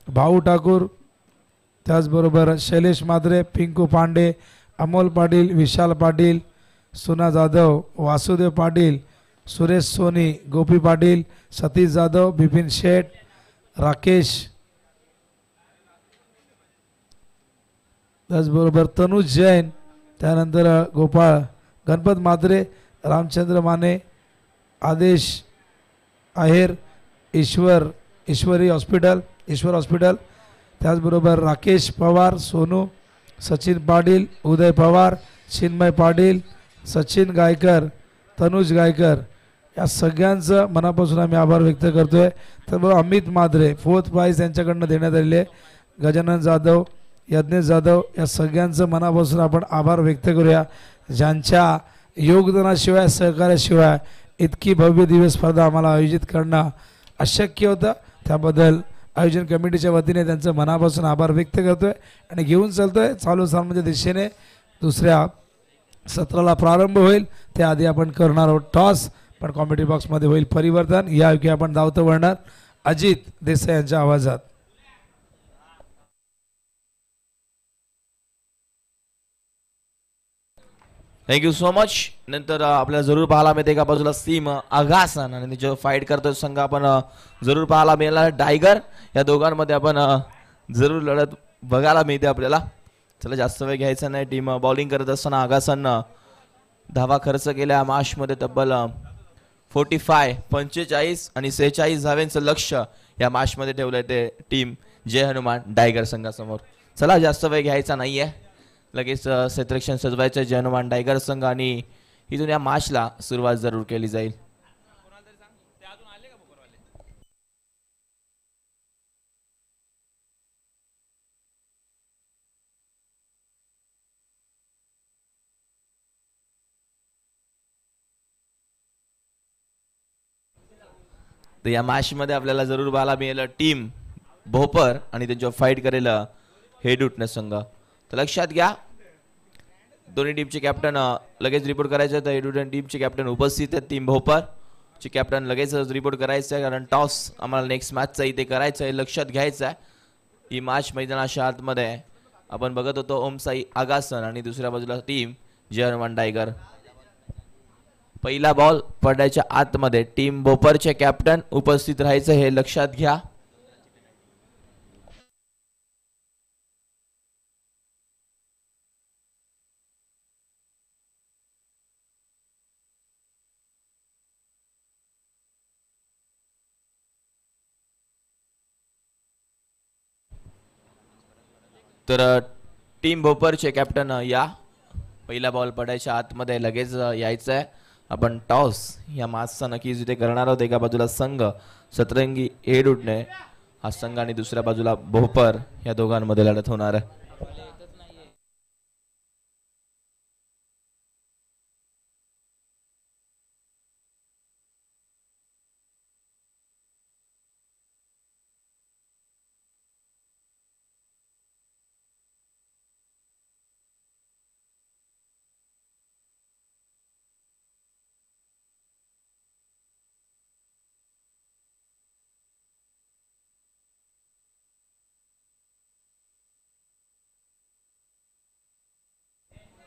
भाऊ ठाकूर, त्याचबरोबर शैलेश मात्रे, पिंकू पांडे, अमोल पाटील, विशाल पाटील, सुना जाधव, वासुदेव पाटील, सुरेश सोनी, गोपी पाटील, सतीश जाधव, बिपिन शेठ, राकेश, त्याचबरोबर तनुज जैन, त्यानंतर गोपाळ गणपत म्हात्रे, रामचंद्र माने, आदेश आहेर, ईश्वर हॉस्पिटल, त्याचबरोबर राकेश पवार, सोनू, सचिन पाटील, उदय पवार, चिन्मय पाटील, सचिन गायकर, तनुज गायकर, या सगळ्यांचं मनापासून आम्ही आभार व्यक्त करतोय. त्याचबरोबर अमित माधरे 4th प्राइज त्यांच्याकडनं देण्यात आलेले आहे. गजानन जाधव, यज्ञेश जाधव, या सगळ्यांचं मनापासून आपण आभार व्यक्त करूया, ज्यांच्या योगदानाशिवाय सहकार्याशिवाय इतकी भव्य दिव्य स्पर्धा आम्हाला आयोजित करणं अशक्य होतं. त्याबद्दल आयोजन कमिटीच्या वतीने त्यांचं मनापासून आभार व्यक्त करतोय आणि घेऊन चालतोय. चालू सामन्याच्या दिशेने दुसऱ्या सत्राला प्रारंभ होईल. त्याआधी आपण करणार आहोत टॉस, पण कॉमेडी बॉक्समध्ये होईल परिवर्तन. यायोगे आपण धावतं वळणार अजित देसाई यांच्या आवाजात. Thank you so much. नंतर आपल्याला जरूर पाहायला मिळते एका बाजूला सीम आगासन आणि त्याच्यावर फाईट करतो संघ आपण जरूर पाहायला मिळाला टायगर. या दोघांमध्ये आपण जरूर लढत बघायला मिळते आपल्याला. चला जास्त वेळ घ्यायचा नाही. टीम बॉलिंग करत असताना आगासन धावा खर्च केल्या मॅचमध्ये तब्बल 45 आणि 46 धाव्यांचं लक्ष या मॅचमध्ये ठेवलंय ते टीम जय हनुमान टायगर संघासमोर. चला जास्त वेळ घ्यायचा नाहीये, लगेच क्षेत्ररक्षण सजवायचं जय हनुमान टायगर संघ आणि इथून या मॅचला सुरुवात जरूर केली जाईल. तर या मॅचमध्ये आपल्याला जरूर पाहायला मिळेल टीम भोपर आणि त्यांच्यावर फाईट करेल हेडुटने संघ. तर लक्षात घ्या दोन्ही टीमचे कॅप्टन लगेच रिपोर्ट करायचे. तर हेडुटन टीमचे कॅप्टन उपस्थित आहेत. टीम भोपरचे कॅप्टन लगेच रिपोर्ट करायचं आहे, कारण टॉस आम्हाला नेक्स्ट मॅचचा इथे करायचं आहे. लक्षात घ्यायचं आहे ही मॅच मैदानाच्या आतमध्ये आपण बघत होतो ओमसाई आगासन आणि दुसऱ्या बाजूला टीम जय हनुमान टायगर. पहिला बॉल पडायच्या आतमध्ये टीम भोपरचे कॅप्टन उपस्थित राहायचं हे लक्षात घ्या. तर टीम भोपरचे कॅप्टन या पहिला बॉल पडायच्या आतमध्ये लगेच यायचं आहे. आपण टॉस या मॅचचा नक्कीच इथे करणार आहोत. एका बाजूला संघ सतरंगी हेडुटणे हा संघ आणि दुसऱ्या बाजूला भोपर या दोघांमध्ये लढत होणार आहे.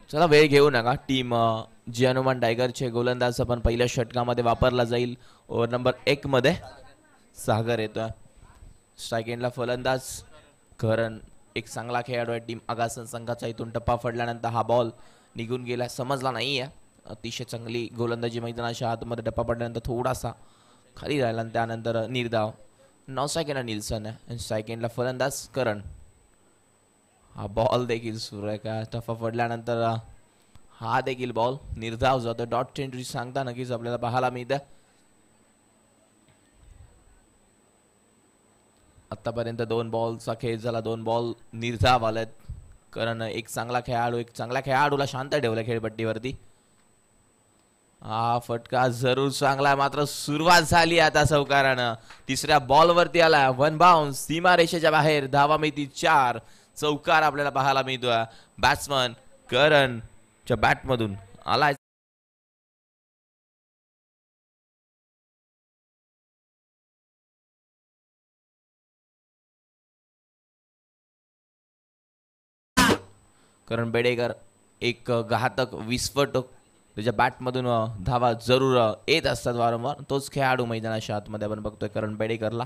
चला वेळ घेऊ नका. टीम जय हनुमान टायगरचे गोलंदाज आपण पहिल्या षटकामध्ये वापरला जाईल. ओव्हर नंबर 1 मध्ये सागर येतोय. स्ट्राईक एंडला फलंदाज करण एक चांगला खेळाडू आहे टीम आगासन संघाचा. इथून टप्पा फडल्यानंतर हा बॉल निघून गेला, समजला नाही आहे. अतिशय चांगली गोलंदाजी मैदानाच्या आतमध्ये टप्पा पडल्यानंतर थोडासा खाली राहिला आणि त्यानंतर निर्धाव 9 सेकंड निल्सन आहे. स्ट्राईक एंडला फलंदाज करण. हा बॉल देखील सुरू आहे का टप्पा पडल्यानंतर हा देखील बॉल निर्धाव जातो. डॉट एंट्री सांगता नक्कीच आपल्याला पाहायला मिळतं. आतापर्यंत 2 बॉलचा खेळ झाला, 2 बॉल निर्धाव आलेत. कारण एक चांगल्या खेळाडूला शांत ठेवलं खेळपट्टीवरती. हा फटका जरूर चांगला आहे, मात्र सुरुवात झाली आता सौकारानं. तिसऱ्या बॉलवरती आला 1 बाउन्स सीमा रेषेच्या बाहेर. धावा मिळती 4. चौकार आपल्याला पाहायला मिळतोय. बॅट्समन करणच्या बॅटमधून आलाय. करण बेडेकर एक घातक विस्फोटक, त्याच्या बॅटमधून धावा जरूर येत असतात वारंवार. तोच खेळाडू मैदानाच्या आतमध्ये आपण बघतोय करण बेडेकरला.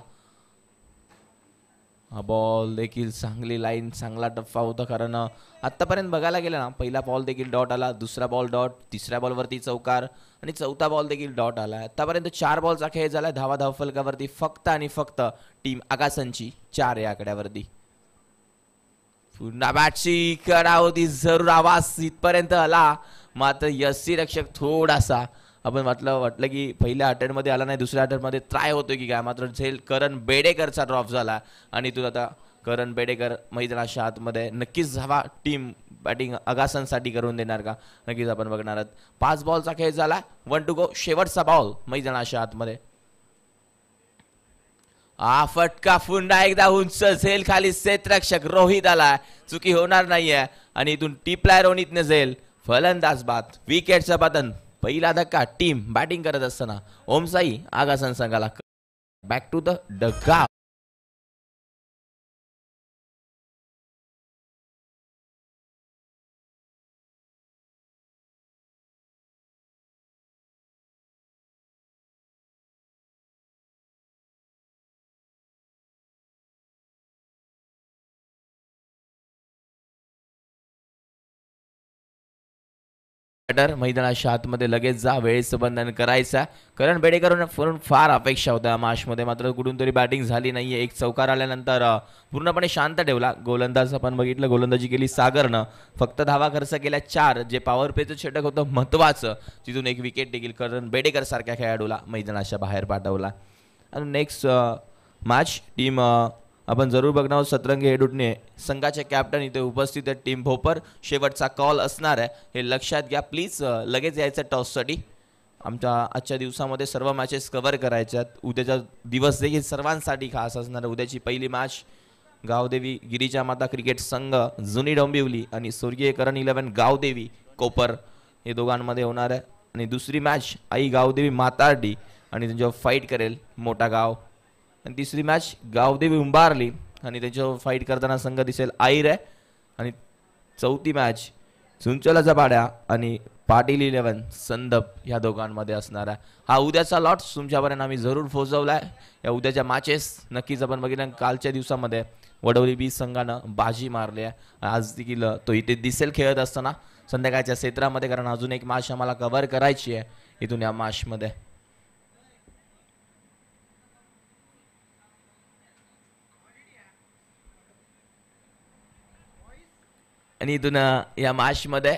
हा बॉल देखील चांगली लाईन, चांगला टप्पा होता, कारण आत्तापर्यंत बघायला गेलं ना, पहिला बॉल देखील डॉट आला, दुसरा बॉल डॉट, तिसऱ्या बॉलवरती चौकार आणि चौथा बॉल देखील डॉट आला. आतापर्यंत 4 बॉलचा खेळ झाला. धावफलकावरती फक्त आणि फक्त टीम आगासनची 4 या आकड्यावरती. पुन्हा बॅटची कडा होती, जरूर आवाज इथपर्यंत आला, मात्र यसी रक्षक थोडासा आपण वाटलं की पहिल्या अटेम्प्टमध्ये आला नाही, दुसऱ्या अटेम्प्टमध्ये ट्राय होतोय की काय, मात्र झेल करण बेडेकरचा ड्रॉप झाला आणि तू आता करण बेडेकर मैदानाच्या आतमध्ये नक्कीच हवा टीम बॅटिंग अगासनसाठी करून देणार का, नक्कीच आपण बघणार आहोत. 5 बॉलचा खेळ झाला, 1 टू गो, शेवटचा बॉल मैदानाच्या आतमध्ये. फटका पुन्हा एकदा उंच, झेल खाली, क्षेत्ररक्षक रोहित आला, चुकी होणार नाहीये आणि इथून टिपलाय रोहितने झेल. फलंदाज बाद, विकेटचं पतन. पहिला धक्का टीम बॅटिंग करत असताना ओमसाई आगासन संघाला. बॅक टू द डगा. मैदानाच्या आतमध्ये लगेच जा, वेळेचं बंधन करायचा. करण बेडेकर फार अपेक्षा होत्या मॅचमध्ये, मात्र कुठून तरी बॅटिंग झाली नाहीये. एक चौकार आल्यानंतर पूर्णपणे शांत ठेवला. गोलंदाज आपण बघितलं, गोलंदाजी केली सागरनं, फक्त धावा खर्च केल्या 4, जे पॉवर प्लेचं षटक होतं महत्वाचं, तिथून एक विकेट देखील करण बेडेकर सारख्या खेळाडूला मैदानाच्या बाहेर पाठवला. आणि नेक्स्ट मॅच टीम आपण जरूर बघणार आहोत. सतरंगी हेडूटने संघाचे कॅप्टन इथे उपस्थित आहेत. टीम भोपर शेवटचा कॉल असणार आहे, हे लक्षात घ्या प्लीज. लगेच यायचं टॉससाठी. आमच्या आजच्या दिवसामध्ये सर्व मॅचेस कव्हर करायच्या आहेत. उद्याचा दिवस देखील सर्वांसाठी खास असणार आहे. उद्याची पहिली मॅच गावदेवी गिरिजा माता क्रिकेट संघ जुनी डोंबिवली आणि स्वर्गीय करण 11 गावदेवी कोपर हे दोघांमध्ये होणार आहे. आणि दुसरी मॅच आई गावदेवी मातार्डी आणि त्यांच्यावर फाईट करेल मोठा गाव. आणि तिसरी मॅच गावदेवी उंबारली आणि त्यांच्यावर फाईट करताना संघ दिसेल आईर आहे. आणि चौथी मॅच चुंचलाचा पाड्या आणि पाटील 11 संदप ह्या दोघांमध्ये असणार आहे. हा उद्याचा लॉट तुमच्यापर्यंत आम्ही जरूर पोहोचवलाय. या उद्याच्या मॅचेस नक्कीच आपण बघितलं. कालच्या दिवसामध्ये वडवली बी संघानं बाजी मारली आहे. आज देखील तो इथे दिसेल खेळत असताना संध्याकाळच्या क्षेत्रामध्ये, कारण अजून एक मॅच आम्हाला कव्हर करायची आहे इथून या मॅचमध्ये. आणि इथून या मॅचमध्ये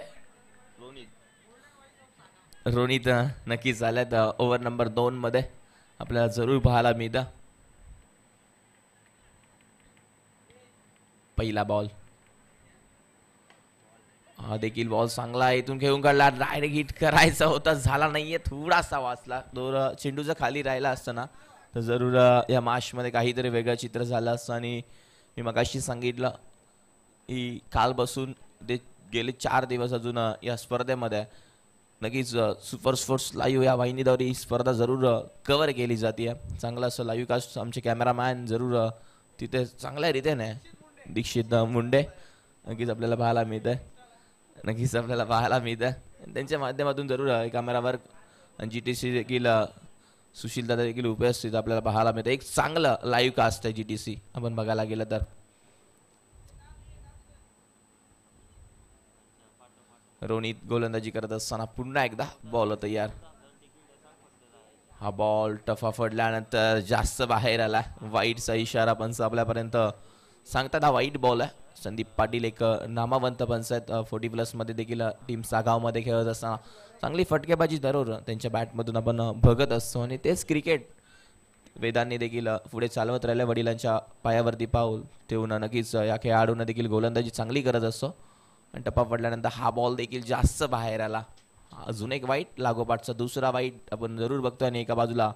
रोनित नक्कीच आल्यात. ओव्हर नंबर 2 मध्ये आपल्याला जरूर पाहायला मिळतं. पहिला बॉल, हा देखील बॉल चांगला आहे, इथून खेळून काढला, डायरेक्ट हिट करायचा होता, झाला नाहीये, थोडासा वाचला. चेंडूचा खाली राहिला असताना तर जरूर या मॅचमध्ये काहीतरी वेगळं चित्र झालं असतं. आणि मी मगाशी सांगितलं ही काल बसून ते गेले 4 दिवस अजून या स्पर्धेमध्ये नक्कीच सुपर स्पोर्ट्स लाईव्ह या वाहिनीद्वारे ही स्पर्धा जरूर कव्हर केली जाते. चांगलं असं लाईव्ह कास्ट आमचे कॅमेरामॅन जरूर तिथे चांगल्या रीतीने दीक्षित मुंडे नक्कीच आपल्याला पाहायला मिळतं. त्यांच्या माध्यमातून जरूर कॅमेरावर GTC देखील सुशील दादा देखील उपस्थित आपल्याला पाहायला मिळतं. एक चांगलं लाईव्ह कास्ट आहे GTC आपण बघायला गेलं तर. रोनित गोलंदाजी करत असताना पुन्हा एकदा बॉल तयार. हा बॉल टफा पडल्यानंतर जास्त बाहेर आला, वाईटचा इशारा पंच आपल्यापर्यंत सांगतात. हा वाईट बॉल आहे. संदीप पाटील एक नामवंत पंच आहेत. 40+ मध्ये देखील टीम सागावमध्ये खेळत असताना चांगली फटकेबाजी जरूर त्यांच्या बॅटमधून आपण बघत असतो. आणि तेच क्रिकेट वेदांनी देखील पुढे चालवत राहिले. वडिलांच्या पायावरती पाऊल ठेवून नक्कीच या खेळाडूंना देखील गोलंदाजी चांगली करत असतो. आणि टप्पा पडल्यानंतर हा बॉल देखील जास्त बाहेर आला. अजून एक वाईट, लागोपाठचा दुसरा वाईट आपण जरूर बघतोय. आणि एका बाजूला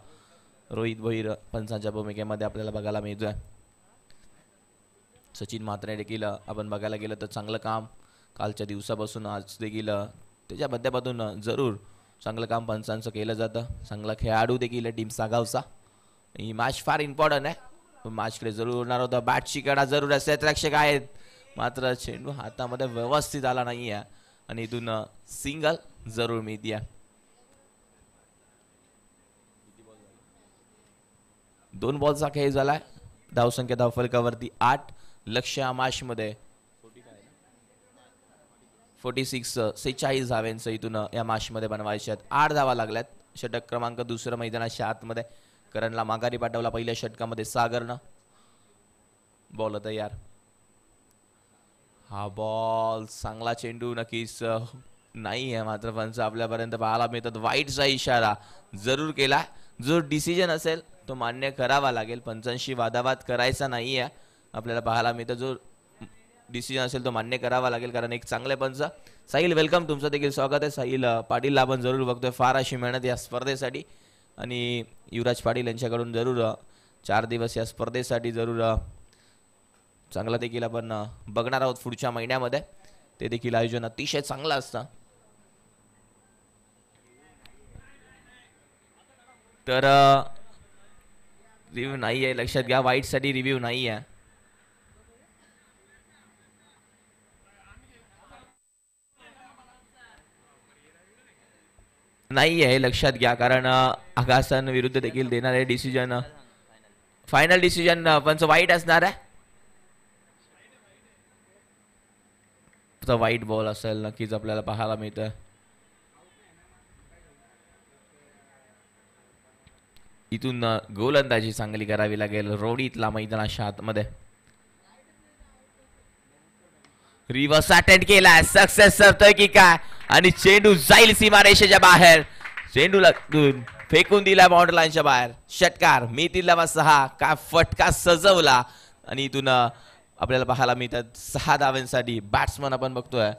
रोहित भोईर पंचांच्या भूमिकेमध्ये आपल्याला बघायला मिळतोय. सचिन म्हात्रे देखील आपण बघायला गेलं तर चांगलं काम कालच्या दिवसापासून आज देखील त्याच्या माध्यमातून जरूर चांगलं काम पंचांचं केलं जातं. चांगला खेळाडू देखील टीम सागावचा. ही मॅच फार इम्पॉर्टंट आहे. मॅचकडे जरूर होणार होता. बॅटची कडा जरूर असे रक्षक आहेत, मात्र चेंडू हातामध्ये व्यवस्थित आला नाही आहे आणि इथून सिंगल जरूर मिळते. 2 बॉलचा खेळ झालाय. धावसंख्या धावफलकावरती 8. लक्ष्य आमाशमध्ये 46 धाव्यांचं इथून या मॅचमध्ये बनवायचे आहेत. 8 धावा लागल्यात. षटक क्रमांक दुसरं मैदानाच्या आतमध्ये करणला माघारी पाठवला पहिल्या षटकामध्ये सागरनं. बॉल तयार. हा बॉल चांगला चेंडू नक्कीच नाही आहे, मात्र पंच आपल्यापर्यंत पाहायला मिळतात. वाईटचा इशारा जरूर केला. जो डिसिजन असेल तो मान्य करावा लागेल. पंचांशी वादावाद करायचा नाही आहे. आपल्याला पाहायला मिळतं जो डिसिजन असेल तो मान्य करावा लागेल, कारण एक चांगले पंच. साहिल वेलकम, तुमचं देखील स्वागत आहे. साहिल पाटीलला आपण जरूर बघतोय, फार अशी मेहनत या स्पर्धेसाठी, आणि युवराज पाटील यांच्याकडून जरूर 4 दिवस या स्पर्धेसाठी जरूर चांगला देखील आपण बघणार आहोत पुढच्या महिन्यामध्ये. ते देखील आयोजन अतिशय चांगलं असतं. तर रिव्ह्यू नाही आहे, लक्षात घ्या. वाईटसाठी रिव्ह्यू नाही आहे. नाही आहे, लक्षात घ्या, कारण आगासन विरुद्ध देखील देणारे डिसिजन, फायनल डिसिजन पंच वाईट असणार आहे. वाईट बॉल असेल नक्कीच आपल्याला पाहायला मिळतं. इथून गोलंदाजी चांगली करावी लागेल रोडीतला मैदानाच्या आतमध्ये. रिव्हर्स अटेंड केला, सक्सेस सरतोय की काय, आणि चेंडू जाईल सीमारेषेच्या बाहेर. चेंडूला फेकून दिला बाउंड्री लाईनच्या बाहेर. षटकार मिळतील 6. काय फटका सजवला, आणि इथून आपल्याला पाहायला मिळतात 6 धावांसाठी. बॅट्समन आपण बघतोय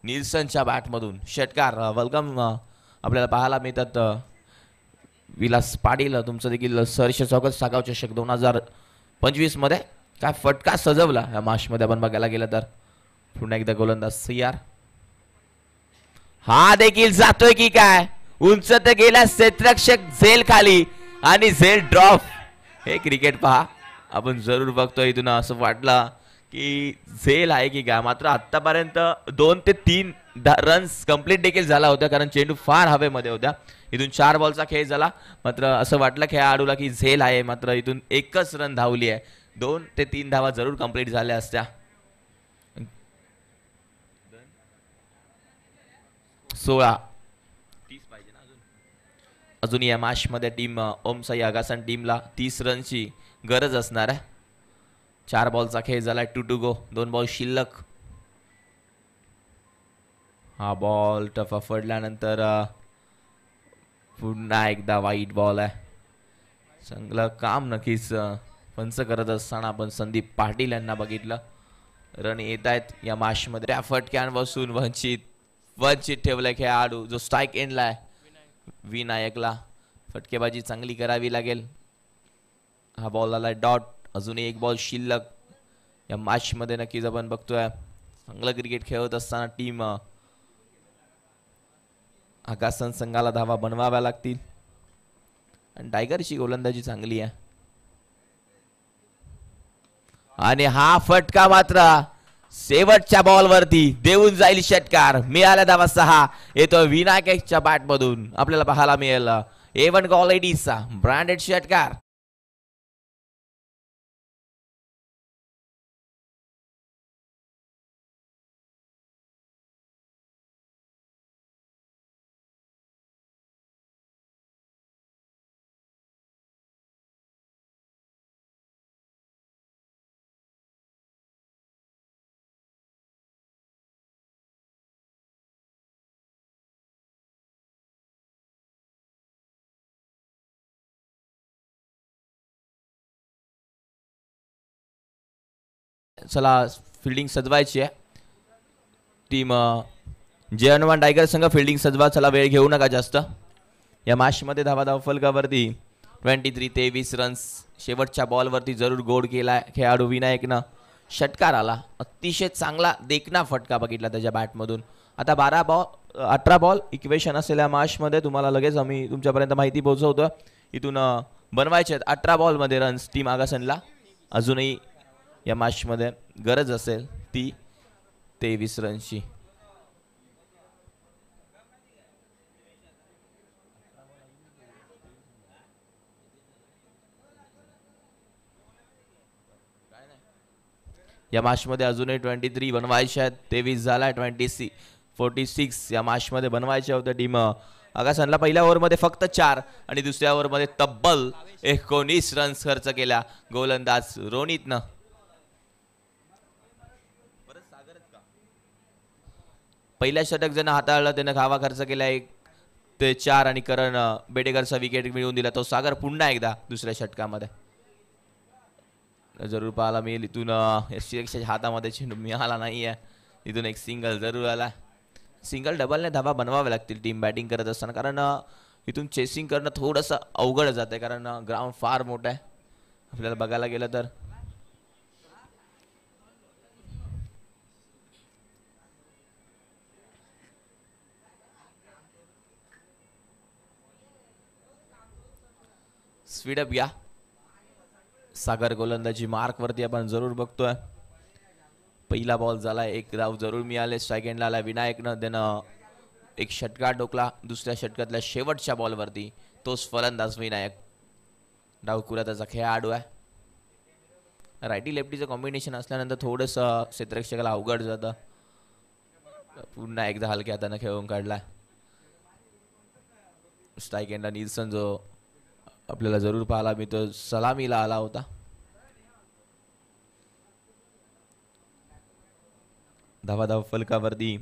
निल्सनच्या बॅटमधून षटकार. वेलकम आपल्याला पाहायला मिळतात विलास पाटील, तुमचं देखील सहर्ष स्वागत. सागाव चषक 2025 मध्ये काय फटका सजवला या मॅचमध्ये आपण बघायला गेलं तर. पुन्हा एकदा गोलंदाज तयार. हा देखील जातोय की काय, उंच तर गेला क्षेत्ररक्षक झेल खाली, आणि झेल ड्रॉप. हे क्रिकेट पहा आपण जरूर बघतोय. इथून असं वाटलं की झेल आहे की काय, मात्र आतापर्यंत 2 ते 3 रन्स कंप्लीट देखील झाला होता, कारण चेंडू फार हवेमध्ये होत्या. इथून 4 बॉलचा खेळ झाला, मात्र असं वाटलं खेळाडूला की झेल आहे, मात्र इथून 1च रन धावली आहे. 2 ते 3 धावा जरूर कंप्लीट झाल्या असत्या. 16 पाहिजे ना अजून या मॅच मध्ये. टीम ओम साई आगासन टीमला 30 रनची गरज असणार आहे. 4 बॉलचा खेळ झालाय. 2 to go, 2 बॉल शिल्लक. हा बॉल टफा पडल्यानंतर पुन्हा एकदा वाईट बॉल आहे. चांगलं काम नक्कीच पंच करत असताना आपण संदीप पाटील यांना बघितलं. रन येत आहेत या मॅच मध्ये. त्या फटक्यांपासून वंचित ठेवलाय खेळाडू जो स्ट्राईक एंडला आहे. विनायकला फटकेबाजी चांगली करावी लागेल. हा बॉल आलाय डॉट. अजून एक बॉल शिल्लक या मॅच मध्ये. नक्कीच आपण बघतोय चांगलं क्रिकेट खेळत असताना टीम आगासन संघाला धावा बनवाव्या लागतील, आणि टायगरची गोलंदाजी चांगली आहे. आणि हा फटका मात्र शेवटच्या बॉलवरती देऊन जाईल षटकार. मिळाला धावा 6. येतो विनायकच्या बॅट मधून. आपल्याला पाहायला मिळेल A1 क्वालिटीचा ब्रँडेड षटकार. चला फिल्डिंग सजवायची आहे. टीम जे हनुमान टायगर संघ फिल्डिंग सजवा. चला वेळ घेऊ नका जास्त. या मॅच मध्ये धावा फलकावरती 23 रन्स. शेवटच्या बॉलवरती जरूर गोड केला खेळाडू विनायकनं. षटकार आला. अतिशय चांगला देखना फटका बघितला त्याच्या बॅटमधून. आता 18 बॉल इक्वेशन असेल या मॅच मध्ये. तुम्हाला लगेच आम्ही तुमच्यापर्यंत माहिती पोहोचवतो. इथून बनवायचे आहेत 18 बॉलमध्ये रन्स टीम आगासनला. अजूनही या मॅच मध्ये गरज असेल ती 23 रनची. या मॅचमध्ये अजूनही 23 बनवायचे आहेत. 23 झाला. 46 या मॅचमध्ये बनवायचे होते टीम आगासनला. पहिल्या ओव्हरमध्ये फक्त 4 आणि दुसऱ्या ओव्हरमध्ये तब्बल 19 रन्स खर्च केल्या गोलंदाज रोनितनं. पहिल्या षटक ज्यानं हाताळलं त्यानं धावा खर्च केला 1 ते 4 आणि करण बेडेकरचा विकेट मिळवून दिला. तो सागर पुन्हा एकदा दुसऱ्या षटकामध्ये जरूर पाहायला मिळेल. इथून यशच्या हातामध्ये चेंडू मिळाला नाहीये. इथून एक सिंगल जरूर आला. सिंगल डबलने धावा बनवाव्या लागतील टीम बॅटिंग करत असताना, कारण इथून चेसिंग करणं थोडंसं अवघड जाते, कारण ग्राउंड फार मोठं आहे आपल्याला बघायला गेलं तर. स्पीडअप घ्या. सागर गोलंदाजी मार्क वरती आपण जरूर बघतोय. पहिला बॉल झाला, एक धाव जरूर मिळाले. स्ट्राईक एंडला आला विनायकनं. त्यानं एक षटकार ठोकला दुसऱ्या षटकातल्या शेवटच्या बॉलवरती. तोच फलंदाज विनायक. डावकुरा त्याचा खेळाडू आहे. रायटी लेफ्टीचं कॉम्बिनेशन असल्यानंतर थोडंसं क्षेत्ररक्षकाला अवघड जातं. पुन्हा एकदा हलक्या हाताने खेळून काढला. स्ट्राईक एंडला निल्सन जो आपल्याला जरूर पाहायला मिळतो सलामीला आला होता. धावाधाव फलकावरती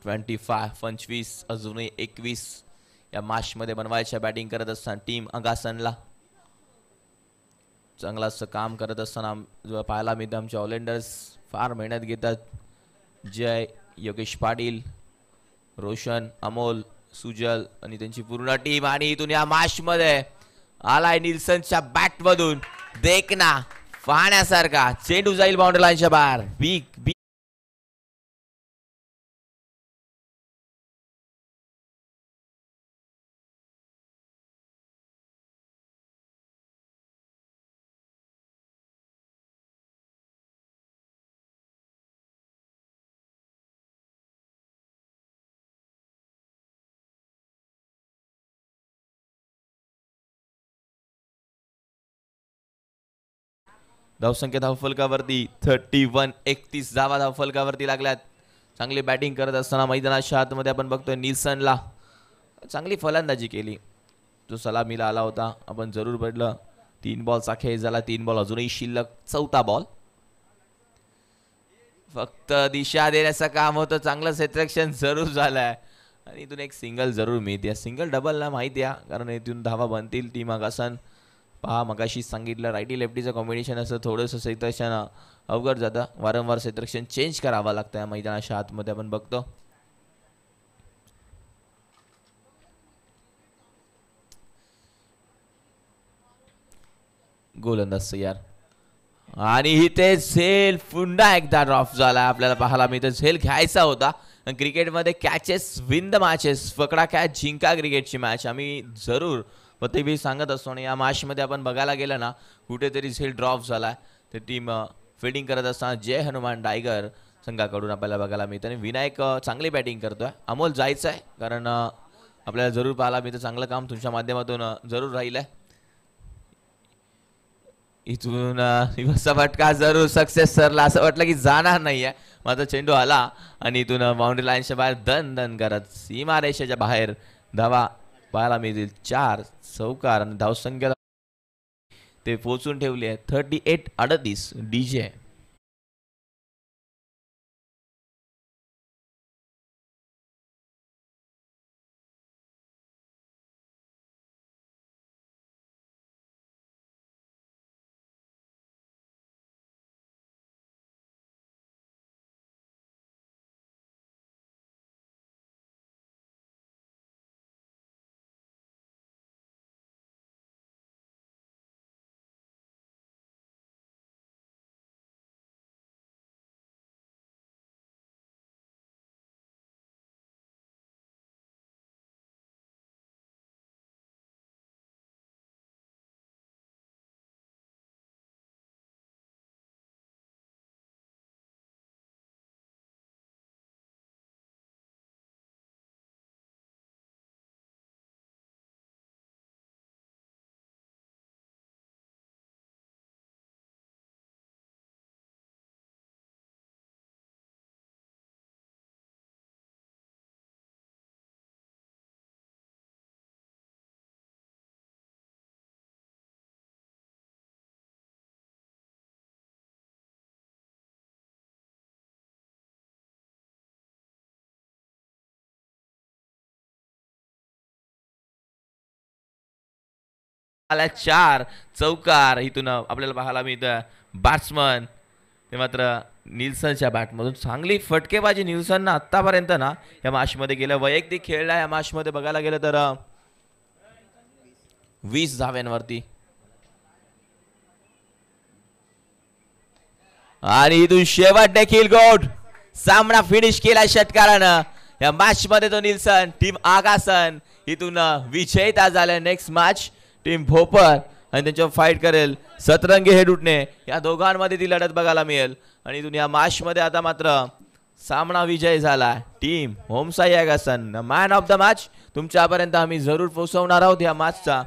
25 अजूनही 21 या मॅचमध्ये बनवायच्या बॅटिंग करत असताना टीम आगासनला. चांगलं असं काम करत असताना जो पाहायला मिळतं आमचे ऑलराऊंडर्स फार मेहनत घेतात. जय, योगेश पाटील, रोशन, अमोल, सुजल आणि त्यांची पूर्ण टीम. आणि इथून या मॅचमध्ये आलाय निल्सनच्या बॅटमधून देखना पाहण्यासारखा चेंडू जाईल बाउंड्री लाईनच्या बाहेर. बिग धावसंख्या धावफलकावरती 31 धावा धावफलकावरती लागल्यात. चांगली बॅटिंग करत असताना मैदानाच्या आतमध्ये आपण बघतोय निल्सनला चांगली फलंदाजी केली. जो सलामीला आला होता आपण जरूर बघितलं. 3 बॉलचा खेळ झाला. 3 बॉल अजूनही शिल्लक. 4था बॉल. फक्त दिशा देण्याचं काम होतं. चांगलं क्षेत्ररक्षण जरूर झालंय आणि इथून एक सिंगल जरूर मिळते. सिंगल डबल ना माहिती आहे, कारण इथून धावा बनतील टीम आगासन. पहा मगाशी सांगितलं रायटी लेफ्टीचं कॉम्बिनेशन असं थोडंसं क्षेत्ररक्षण अवघड जातं. वारंवार क्षेत्ररक्षण चेंज करावं लागतं या मैदानाच्या आतमध्ये आपण बघतो. गोलंदाज तयार आणि इथे झेल पुन्हा एकदा ड्रॉप झाला. आपल्याला पाहायला मिळतं झेल घ्यायचा होता. क्रिकेटमध्ये कॅचेस विन द मॅचेस. पकडा कॅच जिंका क्रिकेटची मॅच आम्ही जरूर प्रत्येक सांगत असतो. आणि या मॅचमध्ये आपण बघायला गेलं ना कुठेतरी झेल ड्रॉप झाला. तर टीम फिल्डिंग करत असताना जय हनुमान टायगर संघाकडून आपल्याला बघायला मिळतं. आणि विनायक चांगली बॅटिंग करतोय. अमोल जायचं आहे, कारण आपल्याला जरूर पाहायला मिळतं चांगलं काम तुमच्या माध्यमातून जरूर राहिलंय. इथून दिवसा फटका जरूर सक्सेस सरला. असं वाटलं की जाणार नाहीये, माझा चेंडू आला आणि इथून बाउंड्री लाईनच्या बाहेर दन दन करत सीमारेषेच्या बाहेर धावा पाहायला मिळतील. 4 चौकार आणि धावसंख्या ते पोचून ठेवली आहे 38-38. DJ आला 4 चौकार. इथून आपल्याला पाहायला मिळतं बॅट्समन ते मात्र निल्सनच्या बॅटमधून चांगली फटकेबाजी निल्सननं आतापर्यंत ना या मॅच मध्ये गेल्या. वैयक्तिक खेळला या मॅच मध्ये बघायला गेलं तर 20 धाव्यांवरती. आणि इथून शेवट देखील गोड सामना फिनिश केला षटकारानं या मॅच मध्ये. तो निल्सन टीम आगासन इथून विजेता झाला. नेक्स्ट मॅच टीम भोपर आणि त्यांच्यावर फाईट करेल सतरंगी हेडुटणे. या दोघांमध्ये ती लढत बघायला मिळेल. आणि इथून या मॅच मध्ये आता मात्र सामना विजय झाला team Omsai Agasan. Man of the match तुमच्यापर्यंत आम्ही जरूर पोहोचवणार आहोत या मॅचचा.